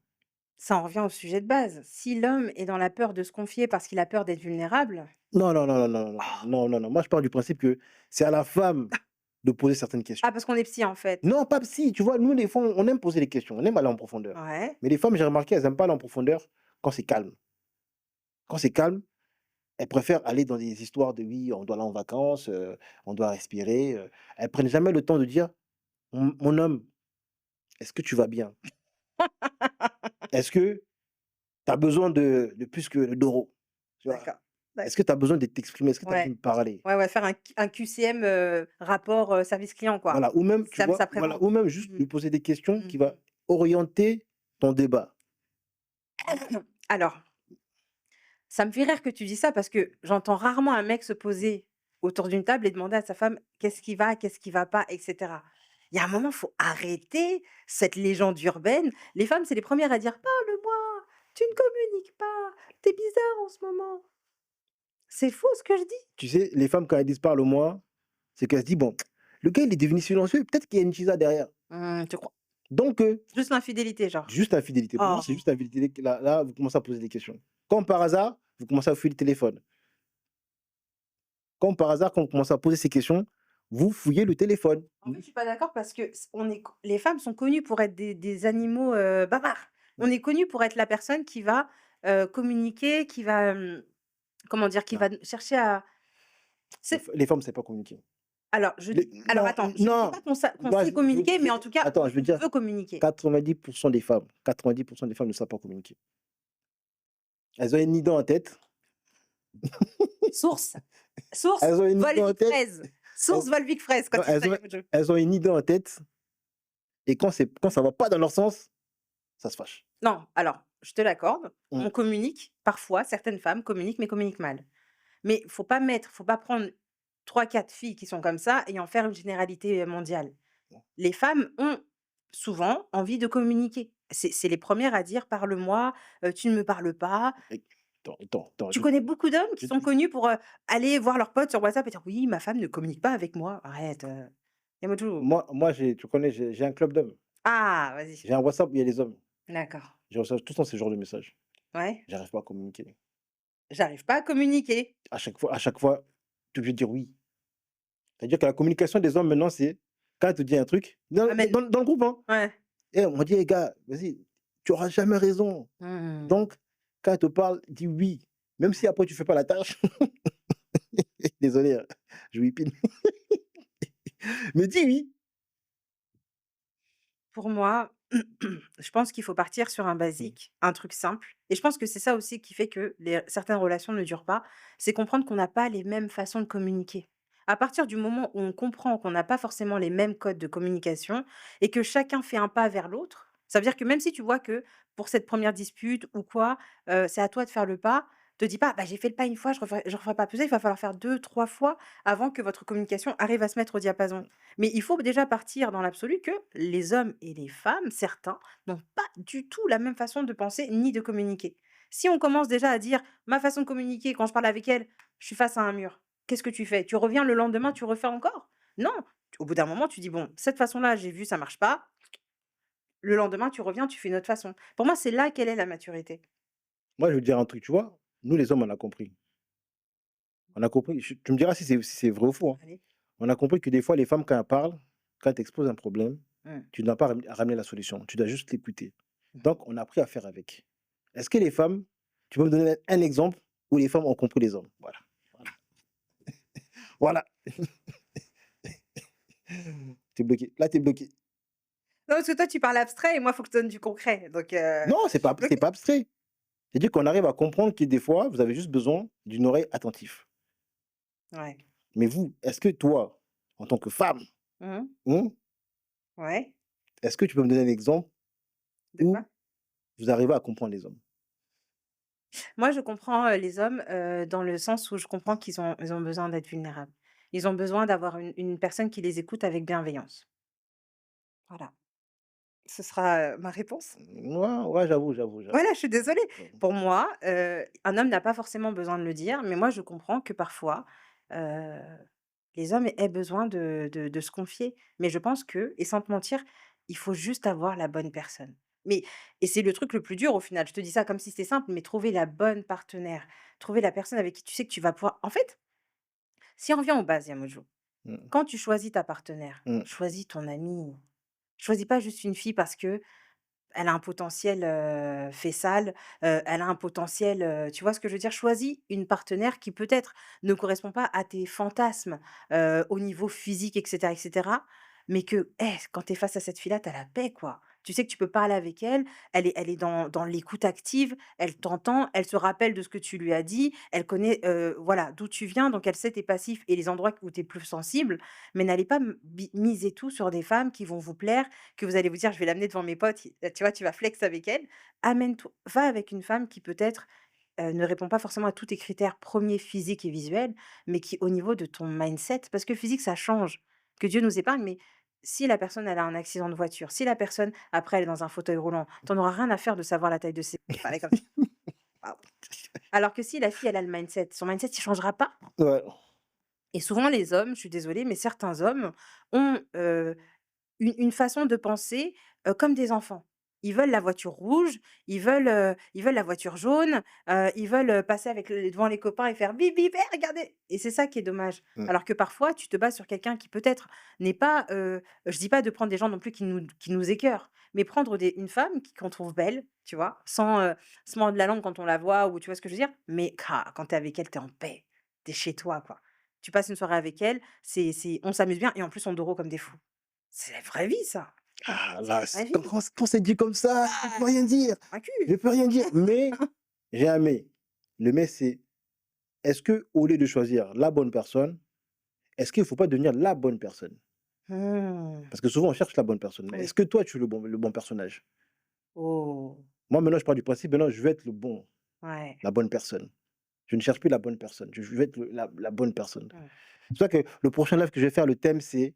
Ça en revient au sujet de base. Si l'homme est dans la peur de se confier parce qu'il a peur d'être vulnérable, Non, non, non, non, non, non, oh! non, non, non. Moi, je pars du principe que c'est à la femme de poser certaines questions. Ah, parce qu'on est psy, en fait. Non, pas si, tu vois, nous, les femmes, on aime poser des questions, on aime aller en profondeur. Ouais. Mais les femmes, j'ai remarqué, elles n'aiment pas aller en profondeur quand c'est calme. Quand c'est calme, elles préfèrent aller dans des histoires de: «Oui, on doit aller en vacances, on doit respirer», elles prennent jamais le temps de dire: «Mon homme, est-ce que tu vas bien? Est-ce que tu as besoin de plus que le Doro?» Tu vois? D'accord, Est-ce que d'accord. tu as besoin de t'exprimer? Est-ce que tu as besoin Ouais. de parler? Ouais, ouais, faire un QCM, rapport, service client, quoi. Voilà, ou même, tu vois? Ça Voilà, pré-vente. ou même juste Mmh mh. lui poser des questions qui va Mmh. orienter ton débat. Alors, ça me fait rire que tu dis ça parce que j'entends rarement un mec se poser autour d'une table et demander à sa femme: qu'est-ce qui va pas?» et cetera. Il y a un moment, faut arrêter cette légende urbaine. Les femmes, c'est les premières à dire: «Parle-moi, tu ne communiques pas, tu es bizarre en ce moment». C'est faux ce que je dis? Tu sais, les femmes, quand elles disent: «Parle-moi», c'est qu'elles se disent: «Bon, le gars, il est devenu silencieux, peut-être qu'il y a une chisa derrière». Tu crois? Donc Juste l'infidélité, genre? juste infidélité. Pour moi, Oh! c'est juste infidélité que là, vous commencez à poser des questions. Comme par hasard, vous commencez à fouiller le téléphone. Comme par hasard, quand vous commencez à poser ces questions, vous fouillez le téléphone. En fait, je suis pas d'accord parce que on est les femmes sont connues pour être des animaux, bavards. On Mmh, est connu pour être la personne qui va, communiquer, qui va, comment dire? Qui non, va chercher à c'est les femmes ne savent pas communiquer. alors je Les dis alors Non, attends, je ne dis non, pas qu'on moi sait communiquer, mais en tout cas, attends, je veux on dire veut communiquer. 90% des femmes, 90% des femmes ne savent pas communiquer. Elles ont une idée en tête, Source, source elles ont une idée en Volvic tête, Fraise, elles source Volvic Fraise quand non, il s'agit de jeu. elles ont une idée en tête et quand ça va pas dans leur sens, ça se fâche. Non, alors je te l'accorde, Mmh, on communique parfois, certaines femmes communiquent, mais communiquent mal. Mais faut pas prendre trois quatre filles qui sont comme ça et en faire une généralité, mondiale. Les femmes ont souvent envie de communiquer. C'est les premières à dire: «Parle-moi, tu ne me parles pas». et attends, Tu connais beaucoup d'hommes qui je sont connus pour, aller voir leurs potes sur WhatsApp et dire: «Oui, ma femme ne communique pas avec moi». Arrête, Yamotou. moi, tu connais, j'ai un club d'hommes. Ah, vas-y. J'ai un WhatsApp où il y a les hommes. D'accord. Je reçois tout le temps ce genre de messages. Ouais. J'arrive pas à communiquer. J'arrive pas à communiquer. À chaque fois, tu es obligé de dire oui. C'est-à-dire que la communication des hommes maintenant, c'est quand elle te dit un truc, Amen. dans le groupe, hein. Ouais. Eh, on dit: «Les gars, vas-y, tu auras jamais raison». Mmh. Donc, quand elle te parle, dis oui. Même si après tu fais pas la tâche, désolé, hein, je whippine, mais dis oui. Pour moi, je pense qu'il faut partir sur un Mmh, basique, un truc simple et je pense que c'est ça aussi qui fait que les certaines relations ne durent pas, c'est comprendre qu'on n'a pas les mêmes façons de communiquer. À partir du moment où on comprend qu'on n'a pas forcément les mêmes codes de communication et que chacun fait un pas vers l'autre, ça veut dire que même si tu vois que pour cette première dispute ou quoi, c'est à toi de faire le pas, te dis pas: «Bah, j'ai fait le pas une fois, je referai pas plus, il va falloir faire deux, trois fois avant que votre communication arrive à se mettre au diapason». Mais il faut déjà partir dans l'absolu que les hommes et les femmes, certains, n'ont pas du tout la même façon de penser ni de communiquer. Si on commence déjà à dire: «Ma façon de communiquer quand je parle avec elle, je suis face à un mur», qu'est-ce que tu fais? Tu reviens le lendemain, tu refais encore? Non! Au bout d'un moment, tu dis: «Bon, cette façon-là, j'ai vu, ça marche pas». Le lendemain, tu reviens, tu fais une autre façon. Pour moi, c'est là quelle est la maturité. moi, je veux te dire un truc, tu vois? Nous les hommes, on a compris. On a compris, tu me diras si c'est vrai ou faux, hein. Allez. On a compris que des fois, les femmes, quand elles parlent, quand elles t'exposent un problème, Mmh. tu n'as pas ramener la solution, tu dois juste l'écouter. Mmh. Donc on a appris à faire avec. Est-ce que les femmes, tu peux me donner un exemple où les femmes ont compris les hommes? Voilà, voilà, voilà. Tu es bloqué. Là, tu es bloqué. Non, parce que toi, tu parles abstrait et moi, il faut que je te donne du concret. Non, Donc c'est pas abstrait. C'est-à-dire qu'on arrive à comprendre que des fois, vous avez juste besoin d'une oreille attentive. ouais. Mais vous, est-ce que toi, en tant que femme, Mmh. mmh, Ouais. est-ce que tu peux me donner un exemple De quoi? où vous arrivez à comprendre les hommes? Moi, je comprends, les hommes, dans le sens où je comprends qu'ils ont besoin d'être vulnérables. Ils ont besoin d'avoir une personne qui les écoute avec bienveillance. Voilà, ce sera, ma réponse. Ouais, ouais, j'avoue. Voilà, je suis désolée. Ouais. Pour moi, un homme n'a pas forcément besoin de le dire, mais moi, je comprends que parfois, heu, les hommes aient besoin de se confier. Mais je pense que et sans te mentir, il faut juste avoir la bonne personne. Mais et c'est le truc le plus dur au final. Je te dis ça comme si c'était simple, mais trouver la bonne partenaire, trouver la personne avec qui tu sais que tu vas pouvoir en fait, si on revient aux bases, Yamojo, Mmh, quand tu choisis ta partenaire, mmh. choisis ton ami. Choisis pas juste une fille parce que elle a un potentiel, faissal, elle a un potentiel, tu vois ce que je veux dire? Choisis une partenaire qui peut-être ne correspond pas à tes fantasmes, au niveau physique et cetera, mais que, quand tu es face à cette fille-là, tu as la paix, quoi. Tu sais que tu peux parler avec elle, elle est dans l'écoute active, elle t'entend, elle se rappelle de ce que tu lui as dit, elle connaît, voilà, d'où tu viens, donc elle sait tes passifs et les endroits où tu es plus sensible, mais n'allez pas miser tout sur des femmes qui vont vous plaire, que vous allez vous dire: «Je vais l'amener devant mes potes», tu vois? Tu vas flex avec elle. Amène-toi va avec une femme qui peut-être, ne répond pas forcément à tous tes critères premiers physiques et visuels, mais qui au niveau de ton mindset parce que physique ça change, que Dieu nous épargne, mais si la personne elle a un accident de voiture, si la personne après elle est dans un fauteuil roulant, tu en auras rien à faire de savoir la taille de ses parler comme ça. Waouh. Alors que si la fille elle a le mindset, son mindset il changera pas Ouais. et souvent les hommes, je suis désolée, mais certains hommes ont, une façon de penser, comme des enfants. Ils veulent la voiture rouge, ils veulent la voiture jaune, ils veulent, passer avec le devant les copains et faire: «Bip bip, eh regardez!» et c'est ça qui est dommage. Mmh. Alors que parfois, tu te bases sur quelqu'un qui peut-être n'est pas, je dis pas de prendre des gens non plus qui nous écœurent, mais prendre des une femme qu'on trouve belle, tu vois? Sans, se mordre la langue quand on la voit ou tu vois ce que je veux dire? Mais quand tu es avec elle, tu es en paix, tu es chez toi, quoi. Tu passes une soirée avec elle, c'est on s'amuse bien et en plus on dort comme des fous. C'est la vraie vie ça, Ah c'est là, la vraie c'est vie. quand c'est dit comme ça, je peux Ah! rien dire. Convaincu. Je peux rien dire, mais j'ai un mais. Le mais, c'est est-ce que au lieu de choisir la bonne personne, est-ce qu'il ne faut pas devenir la bonne personne? Mmh. Parce que souvent on cherche la bonne personne, mais est-ce Oui. que toi tu es le bon personnage? Oh! Moi maintenant je pars du principe, maintenant je veux être le bon, Ouais. la bonne personne. Je ne cherche plus la bonne personne, je veux être la bonne personne. Mmh. C'est pour ça que le prochain live que je vais faire, le thème c'est: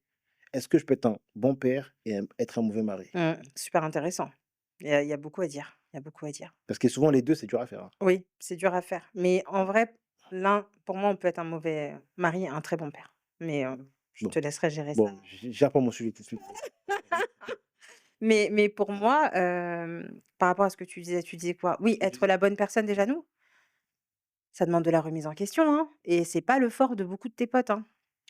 «Est-ce que je peux être un bon père et être un mauvais mari?» Mmh. Super intéressant. Il y a beaucoup à dire. Il y a beaucoup à dire. Parce que souvent les 2 c'est dur à faire, hein. Oui, c'est dur à faire, mais en vrai, l'un pour moi, on peut être un mauvais mari et un très bon père, mais je Bon, te laisserai gérer ça. bon, gère pas mon sujet tout de suite. Mais pour moi, par rapport à ce que tu disais quoi? Oui, Je être disais la bonne personne déjà nous, ça demande de la remise en question, hein et c'est pas le fort de beaucoup de tes potes, hein.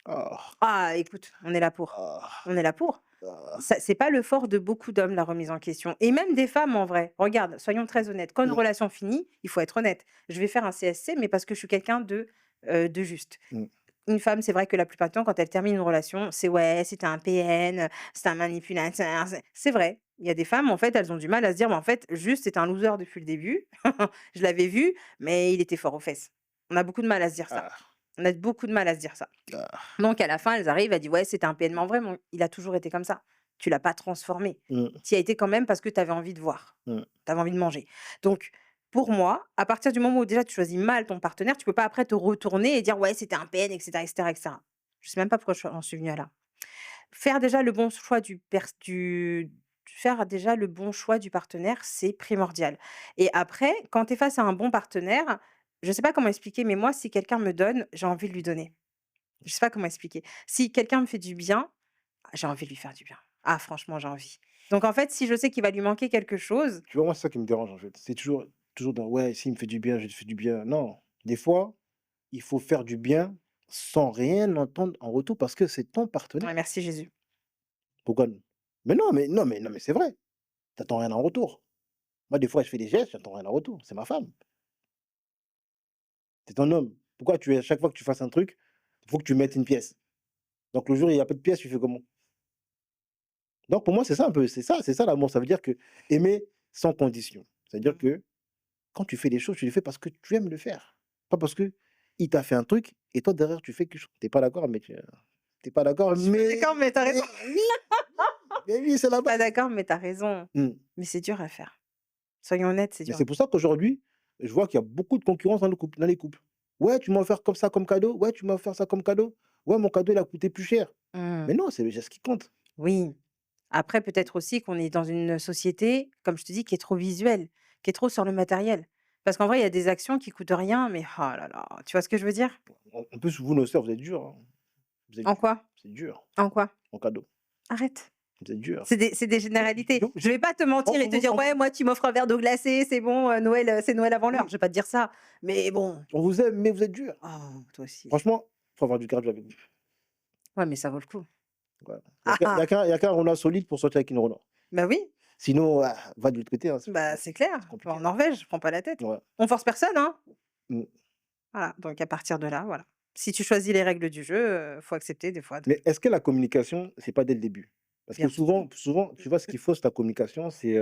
ah, Ah écoute, on est là pour. ah, On est là pour. ah, Ça c'est pas le fort de beaucoup d'hommes, la remise en question et même des femmes en vrai. Regarde, soyons très honnêtes, quand une mmh, relation finit, il faut être honnête. Je vais faire un CSC, mais parce que je suis quelqu'un de juste. mmh, Une femme, c'est vrai que la plupart du temps, quand elle termine une relation, c'est: «Ouais, c'était un PN, c'était un manipulateur», c'est vrai. Il y a des femmes, en fait, elles ont du mal à se dire: «Mais en fait, juste, c'était un loser depuis le début. Je l'avais vu, mais il était fort aux fesses». On a beaucoup de mal à se dire ça. ah, On a beaucoup de mal à se dire ça. ah, Donc à la fin, elles arrivent, elles disent: «Ouais, c'était un PN». Mais en vrai, il a toujours été comme ça. Tu l'as pas transformé. mmh, Tu y as été quand même parce que tu avais envie de voir. mmh, Tu avais envie de manger. Donc pour moi, à partir du moment où déjà tu choisis mal ton partenaire, tu peux pas après te retourner et dire: «Ouais, c'était un PN» et cetera et cetera et cetera. Je sais même pas pourquoi j'en suis venue à là. Faire déjà le bon choix du faire déjà le bon choix du partenaire, c'est primordial et après, quand tu es face à un bon partenaire, je sais pas comment expliquer, mais moi, si quelqu'un me donne, j'ai envie de lui donner. Je sais pas comment expliquer. Si quelqu'un me fait du bien, j'ai envie de lui faire du bien. Ah franchement, j'ai envie. Donc en fait, si je sais qu'il va lui manquer quelque chose, tu vois, moi, c'est ça qui me dérange, en fait. C'est toujours dans: «Ouais, s'il me fait du bien, je lui fais du bien». Non, des fois, il faut faire du bien sans rien entendre en retour parce que c'est ton ouais, partenaire. merci Jésus. Pourquoi mais non, mais non, mais non, mais c'est vrai, tu attends rien en retour. Moi, des fois, je fais des gestes, j'attends rien en retour, c'est ma femme, c'est ton homme. Pourquoi à chaque fois que tu fasses un truc, il faut que tu mettes une pièce? Donc le jour où il y a pas de pièce, tu fais comment? Donc pour moi, c'est ça un peu, c'est ça l'amour. Ça veut dire que aimer sans condition. C'est-à-dire Mmh. que quand tu fais les choses, tu les fais parce que tu aimes le faire. Pas parce que il t'a fait un truc et toi derrière tu fais quelque chose. Tu es pas d'accord, mais tu pas d'accord, Je suis pas d'accord, mais tu as raison. oui, mais oui, c'est Je la suis pas base. d'accord, mais tu as raison. Mmh. Mais c'est dur à faire. Soyons honnêtes, c'est Mais dur c'est pour ça qu'aujourd'hui, je vois qu'il y a beaucoup de concurrence dans les couples. «Ouais, tu m'as offert comme ça comme cadeau. Ouais, tu m'as offert ça comme cadeau. Ouais, mon cadeau, il a coûté plus cher». mmh, Mais non, c'est le geste qui compte. oui. Après peut-être aussi qu'on est dans une société, comme je te dis, qui est trop visuelle, qui est trop sur le matériel. Parce qu'en vrai, il y a des actions qui coûtent rien, mais oh là là, tu vois ce que je veux dire? En plus, vous, nos sœurs, vous êtes dures, hein. Vous êtes En dures. quoi? C'est dur, En quoi? en cadeau. Arrête. Vous êtes dures. C'est des généralités. Donc Je vais pas te mentir et te dire: on «Ouais, moi, tu m'offres un verre d'eau glacée, c'est bon, Noël, c'est Noël avant l'heure». oui, Je vais pas te dire ça, mais bon. on vous aime, mais vous êtes durs. Oh, toi aussi. Franchement, faut avoir du cardio avec vous. Ouais, mais ça vaut le coup. Voilà. Ah ah! Il y a qu'un Renoir solide pour sortir avec une Renoir. Bah oui. Sinon, va de l'autre côté, hein, Bah, c'est clair. c'est Va compliqué, en hein. Norvège, prends pas la tête. Ouais. On force personne, hein. Mmh. Voilà, donc à partir de là, voilà. Si tu choisis les règles du jeu, faut accepter des fois de Mais est-ce que la communication, c'est pas dès le début? Parce que bien sûr. souvent, tu vois, ce qui fausse ta communication, c'est,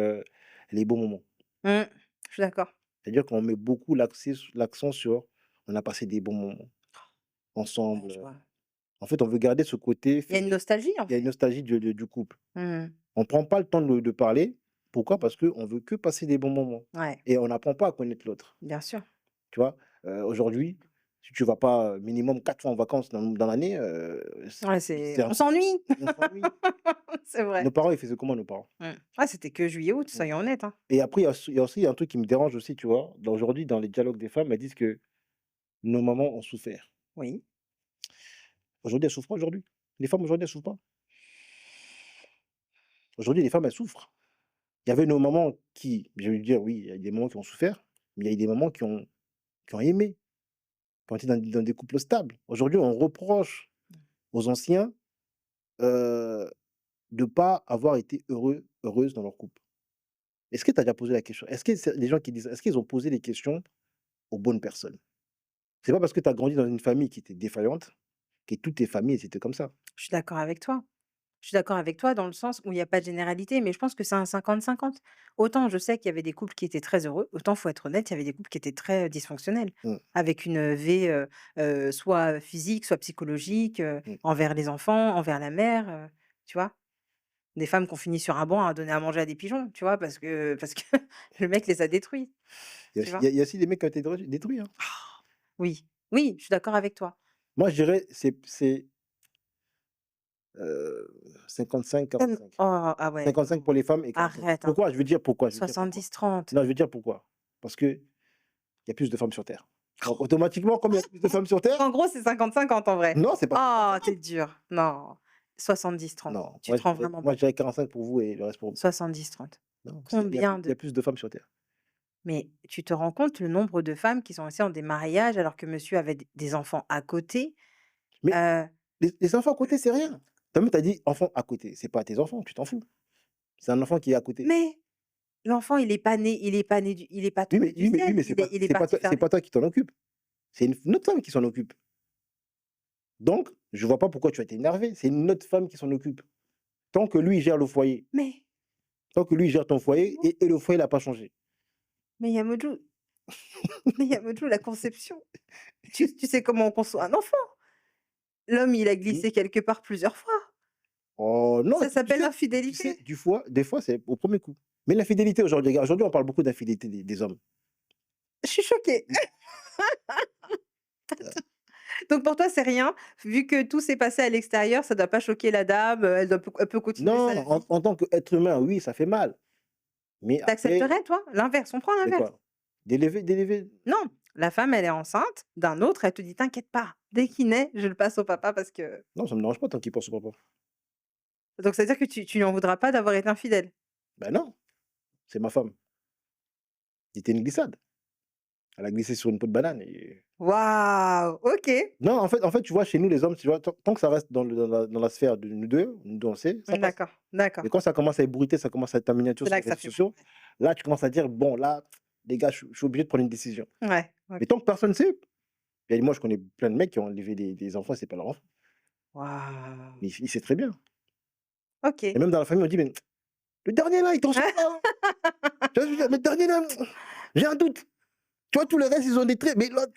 les bons moments. Mmh, je suis d'accord. C'est-à-dire qu'on met beaucoup l'accent sur: «On a passé des bons moments Ouais, ensemble», je vois. en fait, on veut garder ce côté Il y a une nostalgie, en il y a une fait. nostalgie du couple. Mmh. On prend pas le temps de parler. Pourquoi? Parce qu'on veut que passer des bons moments Ouais, et on n'apprend pas à connaître l'autre, bien sûr. tu vois? Aujourd'hui, si tu vas pas, minimum 4 fois en vacances dans l'année, Ouais, c'est c'est on un s'ennuie! on s'ennuie. C'est vrai. Nos parents, ils faisaient comment nos parents? Mmh. Ouais, c'était que juillet, août, Mmh. soyons honnêtes, hein. Et après, il y a aussi un truc qui me dérange aussi, tu vois? Aujourd'hui, dans les dialogues des femmes, elles disent que nos mamans ont souffert. Oui. Aujourd'hui, elles souffrent pas aujourd'hui? Les femmes aujourd'hui, elles souffrent pas? Aujourd'hui, les femmes, elles souffrent. Il y avait nos mamans qui, je veux dire, oui, il y a des mamans qui ont souffert, mais il y a eu des mamans qui ont aimé, qui ont été dans des couples stables. Aujourd'hui, on reproche aux anciens, heu, de pas avoir été heureuses dans leur couple. Est-ce que tu as déjà posé la question? Est-ce que c'est les gens qui disent, est-ce qu'ils ont posé les questions aux bonnes personnes? C'est pas parce que tu as grandi dans une famille qui était défaillante que toutes tes familles, étaient comme ça. Je suis d'accord avec toi. Je suis d'accord avec toi dans le sens où il y a pas de généralité, mais je pense que c'est un 50-50. Autant je sais qu'il y avait des couples qui étaient très heureux, autant faut être honnête, il y avait des couples qui étaient très, dysfonctionnels. Mmh, Avec une, vie, soit physique, soit psychologique, mmh. envers les enfants, envers la mère, tu vois? Des femmes qui ont fini sur un banc à donner à manger à des pigeons, tu vois? Parce que le mec les a détruits, tu vois? Il y a aussi des mecs qui ont été détruits, hein. Oui, oui, je suis d'accord avec toi. Moi, je dirais c'est, heu, 55-45. Oh, ah ouais, 55 non, pour les femmes et 45. arrête, hein. Pourquoi? Je veux dire pourquoi, je veux dire pourquoi. 70-30. Non, je veux dire pourquoi. Parce qu'il y a plus de femmes sur terre. Donc automatiquement, comme il y a plus de femmes sur terre, En gros, c'est 50-50 en vrai. non, c'est pas Oh, tu 50-50. es dur. Non, 70-30. Non, Tu te rends vraiment moi pas je compte. dirais 45 pour vous et le reste pour moi. 70-30. Non, parce qu'il Combien y de a plus de femmes sur terre. mais tu te rends compte le nombre de femmes qui sont restées dans des mariages alors que monsieur avait des enfants à côté? Mais Heu, les enfants à côté, c'est rien. Toi-même, tu as dit: «Enfants à côté», c'est pas tes enfants, tu t'en fous. C'est un enfant qui est à côté. mais l'enfant, il est pas tombé du Oui, ciel, mais il est parti faire c'est des pas toi qui t'en occupe. C'est une autre femme qui s'en occupe. Donc, je vois pas pourquoi tu vas t'énerver. C'est une autre femme qui s'en occupe. Tant que lui, il gère le foyer, mais tant que lui, il gère ton foyer et le foyer, il a pas changé. mais Yamodou mais Yamodou, la conception, tu sais comment on conçoit un enfant? L'homme, il a Mmh. glissé quelque part plusieurs fois. Oh non, Ça s'appelle tu sais, l'infidélité. des fois, c'est au premier coup. Mais l'infidélité aujourd'hui, regarde, aujourd'hui, on parle beaucoup d'infidélité des hommes. Je suis choquée. Mmh, heu, Donc pour toi, c'est rien, vu que tout s'est passé à l'extérieur, ça doit pas choquer la dame, elle peut continuer non, sa vie. en tant qu'être humain, oui, ça fait mal. Mais Tu après, accepterais toi? L'inverse, on prend c'est l'inverse. quoi? D'élever Non, la femme, elle est enceinte d'un autre, elle te dit: «T'inquiète pas, dès qu'il naît, je le passe au papa parce que» non, ça me dérange pas tant qu'il pense au papa. donc ça veut dire que tu lui en voudras pas d'avoir été infidèle? Ben non, c'est ma femme. C'était une glissade. Elle a glissé sur une peau de banane et Waouh! OK. non, en fait, tu vois, chez nous, les hommes, tu vois, tant que ça reste dans la sphère de nous 2 on sait, ça passe. D'accord, d'accord. Mais quand ça commence à ébruiter, ça commence à être en miniature C'est sur là les que ça réseaux fait mal, sociaux, là, tu commences à dire: «Bon, là, les gars, je suis obligé de prendre une décision». ouais. Ouais, OK. Mais tant que personne sait, et moi, je connais plein de mecs qui ont élevé des enfants, c'est pas leur enfant. Waouh! Mais il sait très bien. Et OK. même dans la famille, on dit: «Mais le dernier là, il t'en sort pas, hein». Tu vois ce que je veux dire? «Mais le dernier là, j'ai un doute». Tu vois, tous les restes, ils ont des traits, mais l'autre,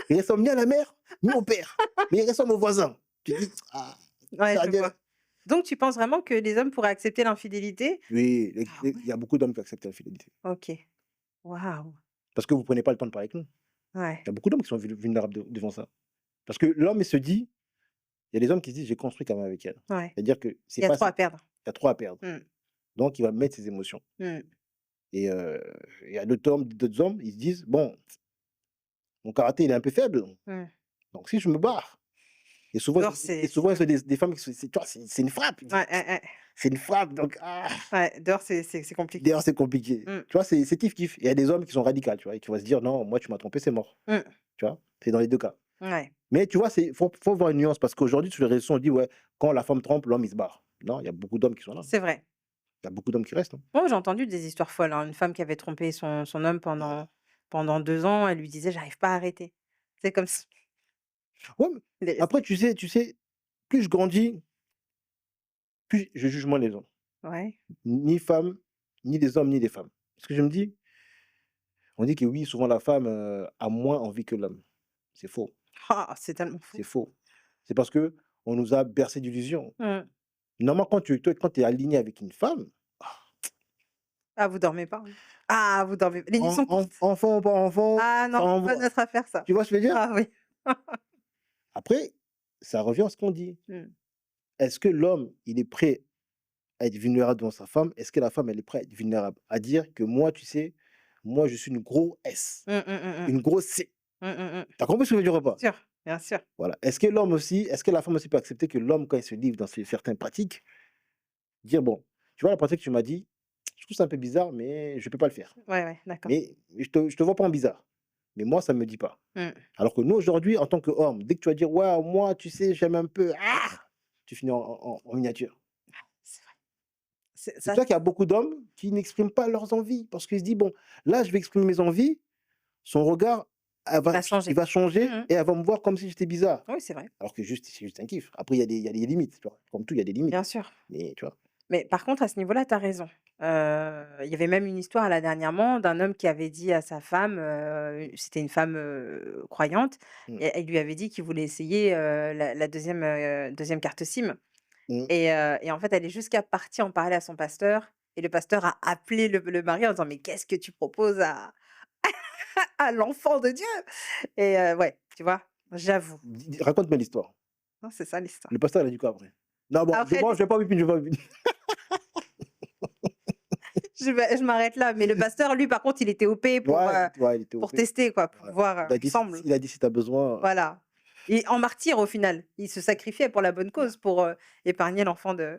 il ressemble ni à la mère, ni au père, mais il ressemble au voisin. Tu te dis: «Ah, Ouais, ta je gueule». vois. Donc tu penses vraiment que les hommes pourraient accepter l'infidélité? Oui, Ah il y a beaucoup d'hommes qui acceptent l'infidélité. ouais? OK. Waouh! Parce que vous prenez pas le temps de parler avec nous. Ouais, Il y a beaucoup d'hommes qui sont vulnérables devant ça. Parce que l'homme, il se dit, il y a des hommes qui se disent: «J'ai construit quand même avec elle». ouais. C'est-à-dire que c'est Il y a pas trop assez, à perdre. il y a trop à perdre. Mmh. Donc il va mettre ses émotions Mmh. et il y a d'autres hommes, ils se disent: «Bon, mon karaté, il est un peu faible, Mmh. donc si je me barre». Et souvent Dehors, c'est c'est des femmes qui se c'est tu vois, c'est une frappe. ouais, ouais, ouais. C'est une frappe donc Ouais, dehors, c'est compliqué. d'ailleurs, c'est compliqué. Mmh. Tu vois, c'est kiff-kiff. Il y a des hommes qui sont radicaux, tu vois? Et qui vont se dire: «Non, moi, tu m'as trompé, c'est mort». Mmh. Tu vois? C'est dans les 2 cas. Ouais. Mais tu vois, faut voir une nuance parce qu'aujourd'hui, sur les réseaux sociaux, on dit: «Ouais, quand la femme trompe, l'homme, il se barre». Non, il y a beaucoup d'hommes qui sont là. C'est vrai. Tu as beaucoup d'hommes qui restent, hein. Moi, j'ai entendu des histoires folles, hein. Une femme qui avait trompé son homme pendant 2 ans, elle lui disait: «J'arrive pas à arrêter». C'est comme s Ouais, mais il est après resté. tu sais, plus je grandis, plus je juge moins les gens. Ouais. Ni femmes, ni les hommes, ni les femmes. Parce que je me dis, on dit que oui, souvent la femme, a moins envie que l'homme. C'est faux, Ah! C'est tellement fou. c'est faux. C'est parce qu'on nous a bercé d'illusions. Mmh. Normalement, quand tu es aligné avec une femme, Ah, vous dormez pas, hein? Ah, vous dormez les nuits en sont courtes. enfant ou pas enfant, Ah non, ça c'est pas envoie. notre affaire ça. Tu vois ce que je veux dire? Ah oui. Après, ça revient à ce qu'on dit. Mmh. Est-ce que l'homme, il est prêt à être vulnérable devant sa femme? Est-ce que la femme, elle est prête à être vulnérable? À dire que moi, tu sais, moi, je suis une gros S, Mmh, mmh, mmh, mmh. une grosse C. Mmh, mmh mh. Tu as compris ce que je veux dire ou pas? Sûr, bien sûr. Voilà. Est-ce que la femme aussi peut accepter que l'homme, quand il se livre dans certaines pratiques, dire: «Bon, tu vois la pratique que tu m'as dit, je trouve ça un peu bizarre, mais je peux pas le faire. Ouais, ouais, d'accord. Mais je te vois pas en bizarre. Mais moi, ça me dit pas». Mmh. Alors que nous, aujourd'hui, en tant qu'homme, dès que tu vas dire: «Ouais, moi, tu sais, j'aime un peu», tu finis en miniature. C'est vrai. C'est C'est ça pour ça qu'il y a beaucoup d'hommes qui n'expriment pas leurs envies parce qu'ils se disent: «Bon, là, je vais exprimer mes envies». Son regard, va il changer. va Mmh changer mh. et elle va me voir comme si j'étais bizarre. Oui, c'est vrai, Alors que juste c'est juste un kiff. Après il y a des limites, tu vois? Comme tout, il y a des bien limites. sûr. Mais tu vois? Mais par contre, à ce niveau-là, tu as raison. Il y avait même une histoire là dernièrement d'un homme qui avait dit à sa femme, c'était une femme, croyante Mmh. et il lui avait dit qu'il voulait essayer, la 2e carte SIM Mmh. et en fait, elle est jusqu'à partie en parler à son pasteur et le pasteur a appelé le mari en disant: «Mais qu'est-ce que tu proposes à l'enfant de Dieu?» et ouais, tu vois? J'avoue. Raconte-moi l'histoire. Non, c'est ça l'histoire. Le pasteur, il a dit quoi après? Non, bon, Après, je vais pas je vais pas je m'arrête là, mais le pasteur, lui, par contre, il était OP ouais, il était pour OP. tester, quoi, pour Ouais. voir, ensemble. Il a dit: «Si tu as besoin». Voilà et en martyr, au final. Il se sacrifiait pour la bonne cause, pour, épargner l'enfant de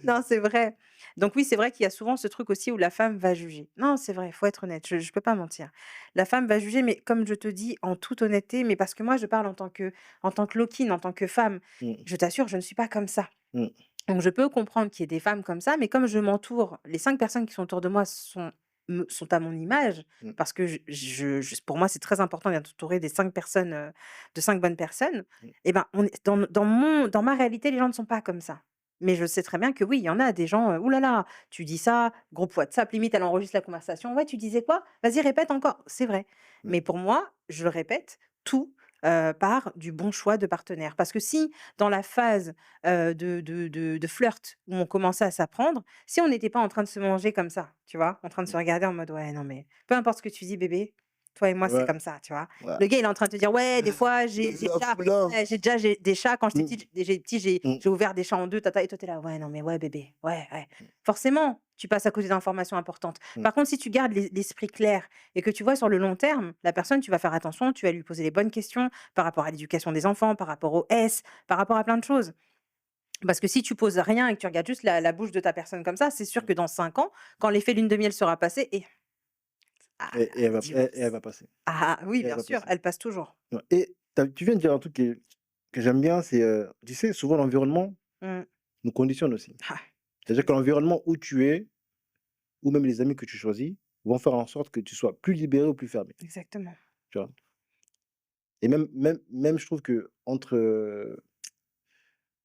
non, c'est vrai. Donc oui, c'est vrai qu'il y a souvent ce truc aussi où la femme va juger. Non, c'est vrai, il faut être honnête, je peux pas mentir. La femme va juger, mais comme je te dis, en toute honnêteté, mais parce que moi, je parle en tant que Loquine, en tant que femme. Mmh. Je t'assure, je ne suis pas comme ça. Mmh. Donc je peux comprendre qu'il y ait des femmes comme ça, mais comme je m'entoure les 5 personnes qui sont autour de moi sont à mon image, Mmh. parce que pour moi, c'est très important d'être entouré des 5 personnes, de 5 bonnes personnes Mmh. et ben, on est dans ma réalité, les gens ne sont pas comme ça. Mais je sais très bien que oui, il y en a des gens, «Ouh là là, tu dis ça», groupe WhatsApp, limite elle enregistre la conversation: «Ouais, tu disais quoi? Vas-y répète encore». C'est vrai. Mmh. Mais pour moi, je le répète, tout, part du bon choix de partenaire. Parce que si dans la phase de flirt où on commençait à s'apprendre, si on n'était pas en train de se manger comme ça, tu vois? En train de Mmh. se regarder en mode: «Ouais, non, mais peu importe ce que tu dis bébé, toi et moi, c'est Ouais, comme ça», tu vois? ouais. Le gars, il est en train de te dire: «Ouais, des fois, Le love to love. j'ai des chats quand j'étais Mmh. petite, j'ai petit, j'ai Mmh. j'ai ouvert des chats en 2 tata» et toi, tu es là: «Ouais, non, mais ouais bébé, ouais, ouais». Forcément, tu passes à côté d'informations importantes. Mmh. Par contre, si tu gardes l'esprit clair et que tu vois sur le long terme, la personne, tu vas faire attention, tu vas lui poser les bonnes questions par rapport à l'éducation des enfants, par rapport au S, par rapport à plein de choses. Parce que si tu poses rien et que tu regardes juste la bouche de ta personne comme ça, c'est sûr Mmh. que dans 5 ans, quand l'effet lune de miel sera passé et ah, Et elle divorce. va passer. Ah oui, Et elle bien va sûr, passer. elle passe toujours. Ouais et tu viens de dire un truc que j'aime bien, c'est, tu sais, souvent l'environnement Mmh. nous conditionne aussi. Ah, C'est-à-dire que l'environnement où tu es, ou même les amis que tu choisis, vont faire en sorte que tu sois plus libéré ou plus fermé, exactement. tu vois? Et même je trouve qu'entre,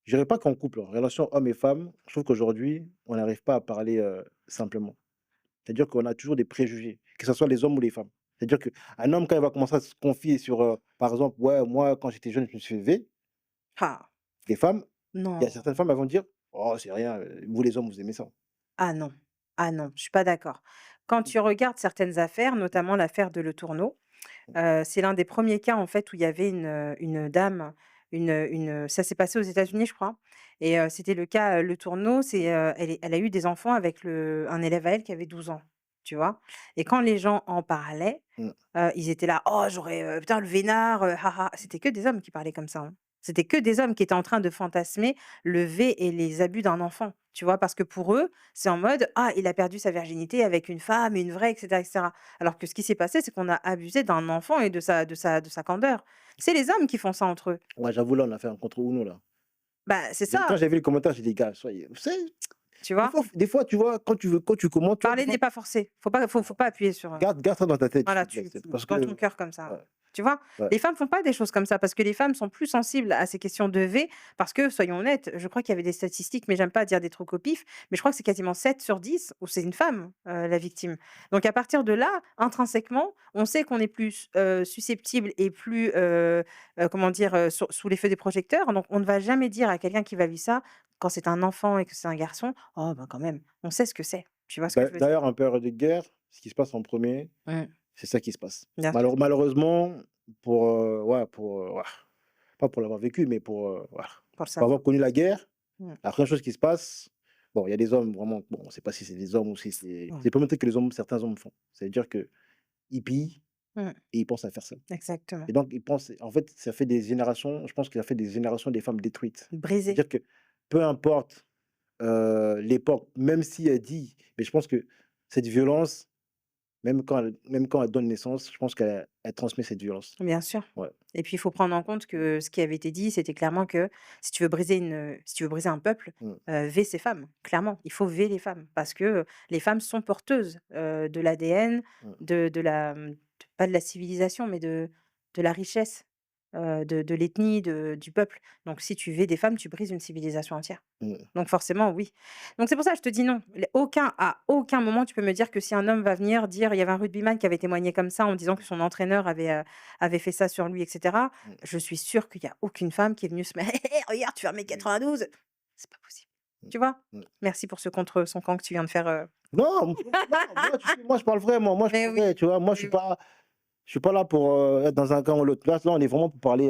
je dirais pas qu'en couple, en relation homme et femme, je trouve qu'aujourd'hui, on n'arrive pas à parler, simplement. C'est-à-dire qu'on a toujours des préjugés, que ce soit les hommes ou les femmes. C'est-à-dire qu'un homme, quand il va commencer à se confier sur, par exemple: «Ouais, moi, quand j'étais jeune, je me suis fait élever», Ah, les femmes, il y a non. certaines femmes, elles vont dire: «Oh, c'est rien, vous les hommes, vous aimez ça». Ah non. Ah non, je suis pas d'accord. Quand Mmh. tu regardes certaines affaires, notamment l'affaire de Le Tourneau, c'est l'un des premiers cas en fait où il y avait une dame, ça s'est passé aux États-Unis, je crois et c'était le cas, Le Tourneau, elle a eu des enfants avec un élève à elle qui avait 12 ans, tu vois? Et quand les gens en parlaient, Mmh. ils étaient là: «Oh j'aurais, putain le vénard, ha ha». C'était que des hommes qui parlaient comme ça, hein. C'était que des hommes qui étaient en train de fantasmer le et les abus d'un enfant, tu vois? Parce que pour eux, c'est en mode: «Ah, il a perdu sa virginité avec une femme, une vraie» et cetera et cetera. Alors que ce qui s'est passé, c'est qu'on a abusé d'un enfant et de sa candeur. C'est les hommes qui font ça entre eux. Ouais, j'avoue, là, on a fait un contre Uno, là. Bah, c'est Quand ça, j'ai vu les commentaires, j'ai dit: «Les gars, soyez» vous savez, tu vois? des fois, tu vois, quand tu commentes, tu vois, des Parler fois n'est pas forcé. Faut pas appuyer sur, garde ça dans ta tête, s'il voilà, te plaît. C'est parce dans ton que cœur comme ça. ouais, Tu vois? ouais. Les femmes font pas des choses comme ça parce que les femmes sont plus sensibles à ces questions de V parce que soyons honnêtes, je crois qu'il y avait des statistiques, mais j'aime pas dire des trucs au pif, mais je crois que c'est quasiment 7 sur 10 où c'est une femme, la victime. Donc à partir de là, intrinsèquement, on sait qu'on est plus, susceptible et plus, comment dire? Sous les feux des projecteurs. Donc on ne va jamais dire à quelqu'un qui va vivre ça, quand c'est un enfant et que c'est un garçon: «Oh ben quand même». On sait ce que c'est. Tu vois ce que je veux dire? D'ailleurs, en période de guerre, ce qui se passe en premier, Mmh. c'est ça qui se passe. Bien sûr, Malheureusement, ouais, pas pour l'avoir vécu, mais ouais, pour le pour avoir savoir. connu la guerre, Mmh. la première chose qui se passe, bon, il y a des hommes vraiment, bon, on ne sait pas si c'est des hommes ou si Mmh. c'est pas montrer que les hommes certains hommes font. C'est-à-dire qu'ils pillent Mmh. et ils pensent à faire ça. Exactement. Et donc ils pensent en fait, ça fait des générations, je pense qu'il a fait des générations des femmes détruites. Brisé. C'est-à-dire que peu importe, l'époque, même si elle dit mais je pense que cette violence, même quand elle donne naissance, je pense qu'elle transmet cette violence. Bien sûr. Ouais. Et puis il faut prendre en compte que ce qui avait été dit, c'était clairement que si tu veux briser un peuple, Mmh, vé ces femmes, clairement. Il faut vé les femmes parce que, les femmes sont porteuses, de l'ADN, mmh, de la, pas de la civilisation, mais de la richesse, de l'ethnie, du peuple. Donc si tu vais des femmes, tu brises une civilisation entière. mmh. Donc forcément, oui. Donc c'est pour ça que je te dis non. À aucun moment tu peux me dire que si un homme va venir dire il y avait un rugbyman qui avait témoigné comme ça en disant que son entraîneur avait fait ça sur lui, et cetera. Mmh, Je suis sûre qu'il y a aucune femme qui est venue se mettre: «Hé, hé, regarde, tu fais 1,92 m». C'est pas possible. mmh, Tu vois? mmh. Merci pour ce contre son camp que tu viens de faire, Non, moi, tu sais, moi, je parle vrai, moi, je Mais parle oui, vrai, tu vois? Moi, mais oui. je suis pas là pour, être dans un camp ou l'autre. Là, on est vraiment pour parler,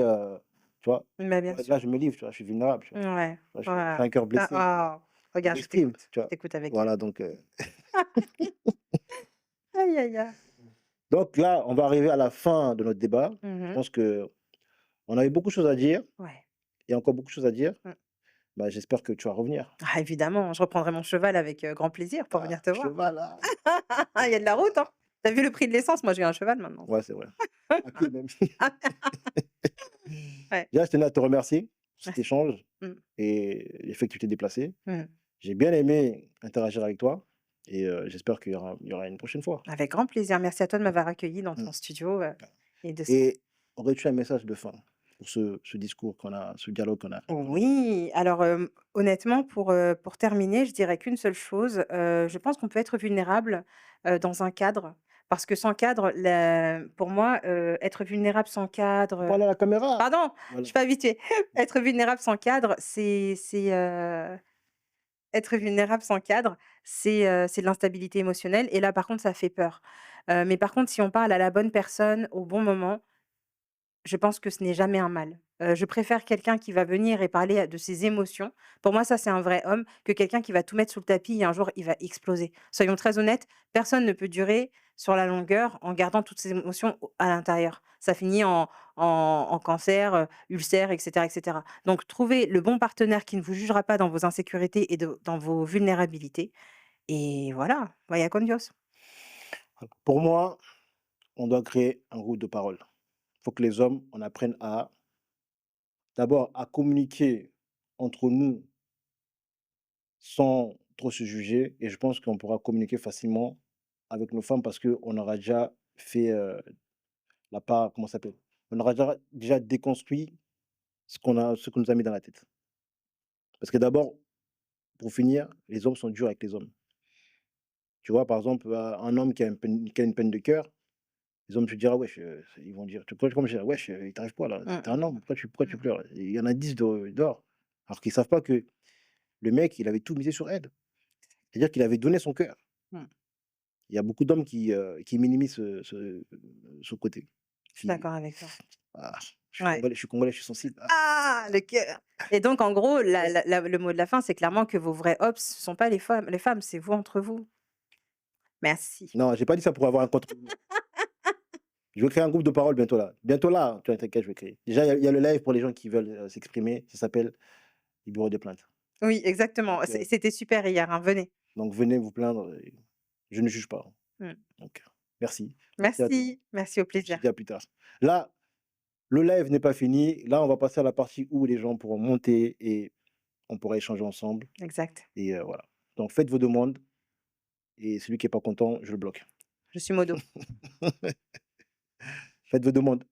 tu vois? Bah, bien sûr. Là, je me livre, tu vois? Je suis vulnérable, tu vois? Ouais, Ouais, j'ai voilà. un cœur Tu blessé, je regarde, m'exprime, tu je vois? t'écoute avec cœur. Voilà, donc Aïe, aïe, aïe. là, on va arriver à la fin de notre débat. Je Mmh. pense qu'on avait beaucoup de choses à dire Ouais. et encore beaucoup de choses à dire. Mmh. Bah, j'espère que tu vas revenir. Ah évidemment, je reprendrai mon cheval avec, grand plaisir pour Ah, venir te voir. cheval, là! Il y a de la route, hein. Tu as vu le prix de l'essence? Moi, j'ai un cheval maintenant. Ouais, c'est vrai. À pied même. Ouais, Déjà, je tenais à te remercier pour cet merci. échange Mmh. et le fait que tu t'es déplacé. Mmh. J'ai bien aimé interagir avec toi et j'espère il y aura une prochaine fois. Avec grand plaisir. Merci à toi de m'avoir accueilli dans Mmh. ton studio, et de Et aurais-tu un message de fin pour ce discours qu'on a, ce dialogue qu'on a eu? oui, alors, honnêtement pour terminer, je dirais qu'une seule chose, je pense qu'on peut être vulnérable, dans un cadre, parce que sans cadre, pour moi, être vulnérable sans Faut cadre, parler à la caméra! pardon, je Voilà. suis pas habituée. Être vulnérable sans cadre, être vulnérable sans cadre, c'est de l'instabilité émotionnelle et là, par contre, ça fait peur. Mais par contre, si on parle à la bonne personne au bon moment, je pense que ce n'est jamais un mal. Je préfère quelqu'un qui va venir et parler de ses émotions. Pour moi, ça, c'est un vrai homme, que quelqu'un qui va tout mettre sous le tapis et un jour, il va exploser. Soyons très honnêtes, personne ne peut durer sur la longueur en gardant toutes ses émotions à l'intérieur. Ça finit en cancer, ulcère, et cetera, et cetera. Donc trouvez le bon partenaire qui ne vous jugera pas dans vos insécurités et dans vos vulnérabilités et voilà, vaya con Dios. Pour moi, on doit créer un groupe de parole. Il faut que les hommes, on apprenne à d'abord à communiquer entre nous sans trop se juger et je pense qu'on pourra communiquer facilement avec nos femmes parce qu'on aura déjà fait, la part comment ça s'appelle? On aura déjà déconstruit ce qu'on nous a mis dans la tête. Parce que d'abord, pour finir, les hommes sont durs avec les hommes. Tu vois, par exemple, un homme qui a une peine de cœur, les hommes se diront: «Ah wesh», ils vont dire tu vois comme je dis: «Wesh, il t'arrive quoi là? Mmh, Tu un mmh, homme, pourquoi tu mmh, pleures?» Et il y en a 10 dehors. Alors qu'ils savent pas que le mec, il avait tout misé sur elle. C'est-à-dire qu'il avait donné son cœur. mmh. Il y a beaucoup d'hommes qui minimisent ce côté. Je suis Qui d'accord avec toi. ah, Ouais. je suis congolais, je suis sensible. Ah, Ah! Le cœur et donc en gros, le mot de la fin, c'est clairement que vos vrais ops, ce sont pas les femmes, c'est vous entre vous. Merci. non, j'ai pas dit ça pour avoir un contre je vais créer un groupe de parole bientôt là. Bientôt là, tu vois, t'inquiète, je vais créer. Déjà, il y a le live pour les gens qui veulent, s'exprimer, ça s'appelle «Le bureau des plaintes». Oui, Donc exactement. C'était super hier, hein, venez. venez vous plaindre et je ne juge pas. Mmh. Donc merci. Merci à toi. Merci, merci, au Je te plaisir. dis à plus tard. Là, le live n'est pas fini. Là, on va passer à la partie où les gens pourront monter et on pourra échanger ensemble exact. et voilà. Donc faites vos demandes et celui qui est pas content, je le bloque. Je suis modo. Faites vos demandes.